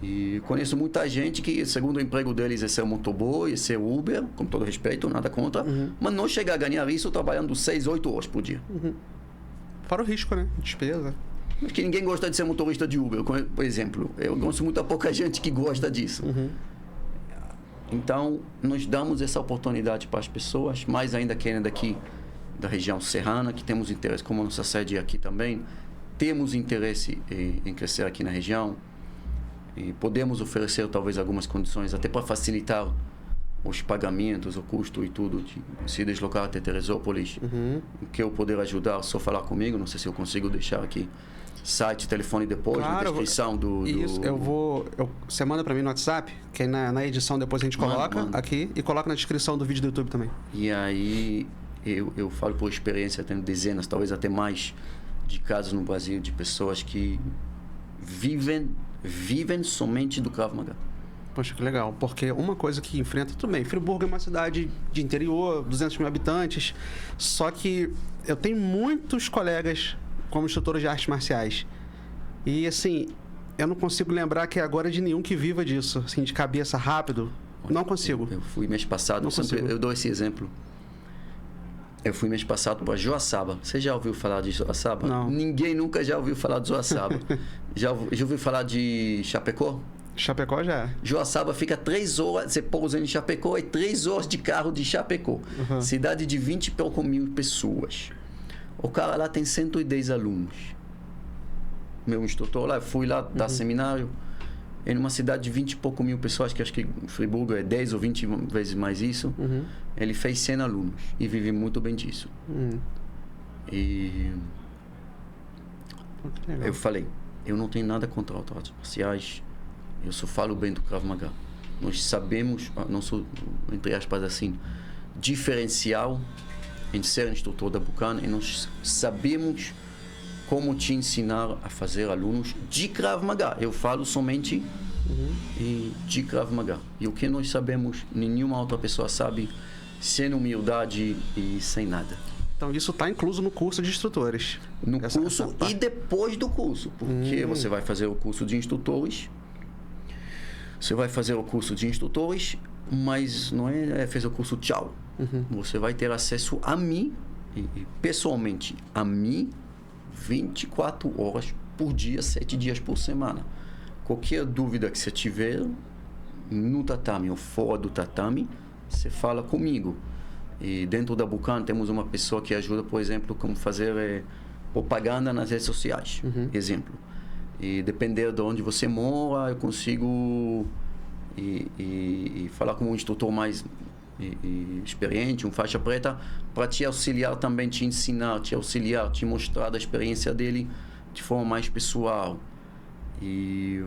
E conheço muita gente que, segundo o emprego deles, é ser motoboy, é ser Uber, com todo respeito, nada contra, mas não chega a ganhar isso trabalhando 6, 8 horas por dia. Uhum. Fora o risco, né? Despesa. Acho que ninguém gosta de ser motorista de Uber, por exemplo. Eu conheço muito pouca gente que gosta disso. Uhum. Então, nós damos essa oportunidade para as pessoas, mais ainda querendo daqui da região serrana, que temos interesse, como a nossa sede aqui também, temos interesse em crescer aqui na região e podemos oferecer talvez algumas condições até para facilitar os pagamentos, o custo e tudo, de se deslocar até Teresópolis. Que eu poder ajudar, só falar comigo, não sei se eu consigo deixar aqui site, telefone depois, na descrição do... Isso, você manda para mim no WhatsApp, que aí na edição depois a gente coloca aqui e coloca na descrição do vídeo do YouTube também. E aí eu falo por experiência, tenho dezenas, talvez até mais, de casos no Brasil de pessoas que vivem somente do Krav Maga. Poxa, que legal. Porque uma coisa que enfrenta também, Friburgo é uma cidade de interior, 200 mil habitantes, só que eu tenho muitos colegas como instrutores de artes marciais. E assim, eu não consigo lembrar que agora de nenhum que viva disso, assim, de cabeça rápido. Não consigo. Eu fui mês passado, eu dou esse exemplo. Eu fui mês passado para Joaçaba. Você já ouviu falar de Joaçaba? Não. Ninguém nunca já ouviu falar de Joaçaba. já ouviu falar de Chapecó? Chapecó já. Joaçaba fica 3 horas, você pousa em Chapecó, é 3 horas de carro de Chapecó. Cidade de 20 e pouco mil pessoas. O cara lá tem 110 alunos. Meu instrutor lá, fui lá dar seminário. É numa cidade de 20 e pouco mil pessoas, que acho que Friburgo é 10 ou 20 vezes mais isso. Ele fez 100 alunos e vive muito bem disso. E eu falei, eu não tenho nada contra artes marciais, eu só falo bem do Krav Maga. Nós sabemos, nosso, entre aspas assim, diferencial em ser instrutor da Bucan, e nós sabemos como te ensinar a fazer alunos de Krav Maga. Eu falo somente de Krav Maga. E o que nós sabemos, nenhuma outra pessoa sabe, sem humildade e sem nada. Então isso está incluso no curso de instrutores. No curso e depois do curso. Porque você vai fazer o curso de instrutores. Você vai fazer o curso de instrutores, mas não é fazer o curso tchau. Você vai ter acesso a mim, e pessoalmente a mim, 24 horas por dia, 7 dias por semana. Qualquer dúvida que você tiver no tatame ou fora do tatame, você fala comigo. E dentro da Bucan temos uma pessoa que ajuda, por exemplo, como fazer propaganda nas redes sociais. Exemplo. E depender de onde você mora, eu consigo e falar com um instrutor mais experiente, um faixa preta, para te auxiliar também, te ensinar, te auxiliar, te mostrar da experiência dele de forma mais pessoal. E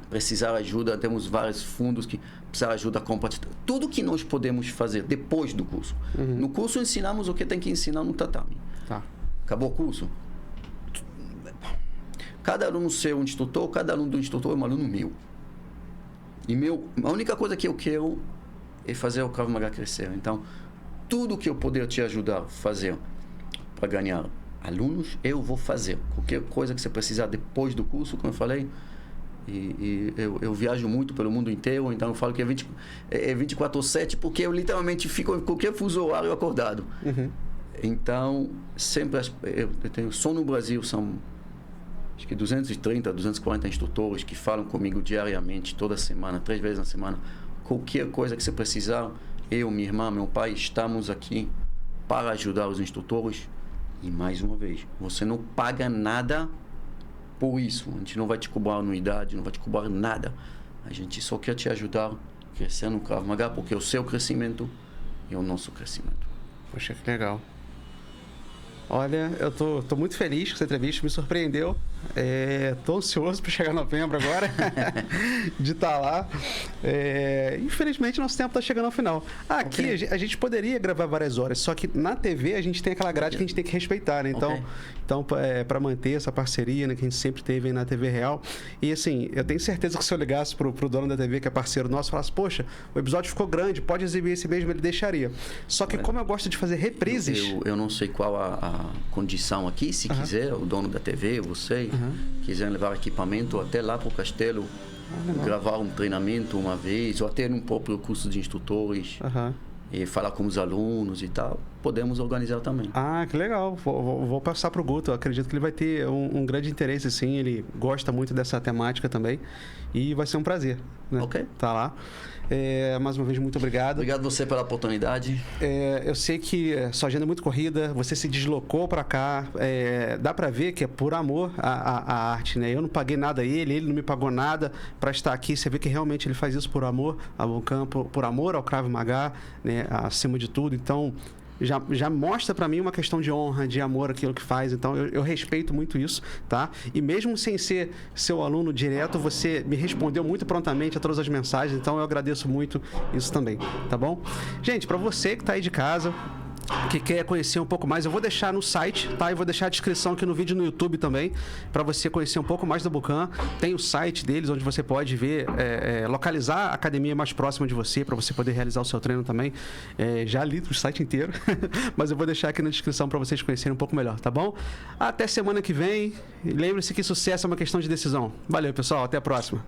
precisar ajuda, temos vários fundos que precisam ajuda a compartilhar. Tudo que nós podemos fazer depois do curso. No curso ensinamos o que tem que ensinar no tatame. Tá. Acabou o curso? Cada aluno ser um instrutor, cada aluno do instrutor é um aluno meu. E a única coisa que eu quero é fazer o Krav Maga crescer. Então, tudo que eu puder te ajudar a fazer para ganhar alunos, eu vou fazer. Qualquer coisa que você precisar depois do curso, como eu falei, eu viajo muito pelo mundo inteiro, então eu falo que é 24/7, porque eu literalmente fico em qualquer fuso horário acordado. Então, sempre eu tenho só no Brasil, são acho que 230, 240 instrutores que falam comigo diariamente, toda semana, 3 vezes na semana. Qualquer coisa que você precisar, eu, minha irmã, meu pai, estamos aqui para ajudar os instrutores. E mais uma vez, você não paga nada por isso. A gente não vai te cobrar anuidade, não vai te cobrar nada. A gente só quer te ajudar a crescer no Krav Maga, porque o seu crescimento é o nosso crescimento. Poxa, que legal. Olha, eu tô muito feliz com essa entrevista, me surpreendeu. Tô ansioso para chegar em novembro agora, de estar lá. Infelizmente, nosso tempo está chegando ao final. Aqui, a gente poderia gravar várias horas, só que na TV a gente tem aquela grade que a gente tem que respeitar, né? Então para manter essa parceria, né, que a gente sempre teve aí na TV Real. E assim, eu tenho certeza que se eu ligasse pro dono da TV, que é parceiro nosso, falasse, poxa, o episódio ficou grande, pode exibir esse mesmo, ele deixaria. Só que como eu gosto de fazer reprises... Eu não sei qual a condição aqui, se quiser, o dono da TV, você, quiser levar equipamento até lá para o castelo, gravar um treinamento uma vez, ou até no próprio curso de instrutores, e falar com os alunos e tal, podemos organizar também. Que legal. Vou passar para o Guto. Eu acredito que ele vai ter um grande interesse, sim. Ele gosta muito dessa temática também. E vai ser um prazer, né? Tá lá. Mais uma vez, muito obrigado. Obrigado você pela oportunidade. Eu sei que sua agenda é muito corrida, você se deslocou para cá. Dá para ver que é por amor à arte, né? Eu não paguei nada a ele não me pagou nada para estar aqui. Você vê que realmente ele faz isso por amor ao Bucan, por amor ao Krav Maga, né? Acima de tudo. Então, já mostra para mim uma questão de honra, de amor aquilo que faz. Então, eu respeito muito isso, tá? E mesmo sem ser seu aluno direto, você me respondeu muito prontamente a todas as mensagens. Então, eu agradeço muito isso também, tá bom? Gente, para você que tá aí de casa, que quer conhecer um pouco mais, eu vou deixar no site, tá? Eu vou deixar a descrição aqui no vídeo no YouTube também, para você conhecer um pouco mais da Bucan. Tem o site deles, onde você pode ver, localizar a academia mais próxima de você, para você poder realizar o seu treino também. Já li o site inteiro, mas eu vou deixar aqui na descrição para vocês conhecerem um pouco melhor, tá bom? Até semana que vem. Lembre-se que sucesso é uma questão de decisão. Valeu, pessoal. Até a próxima.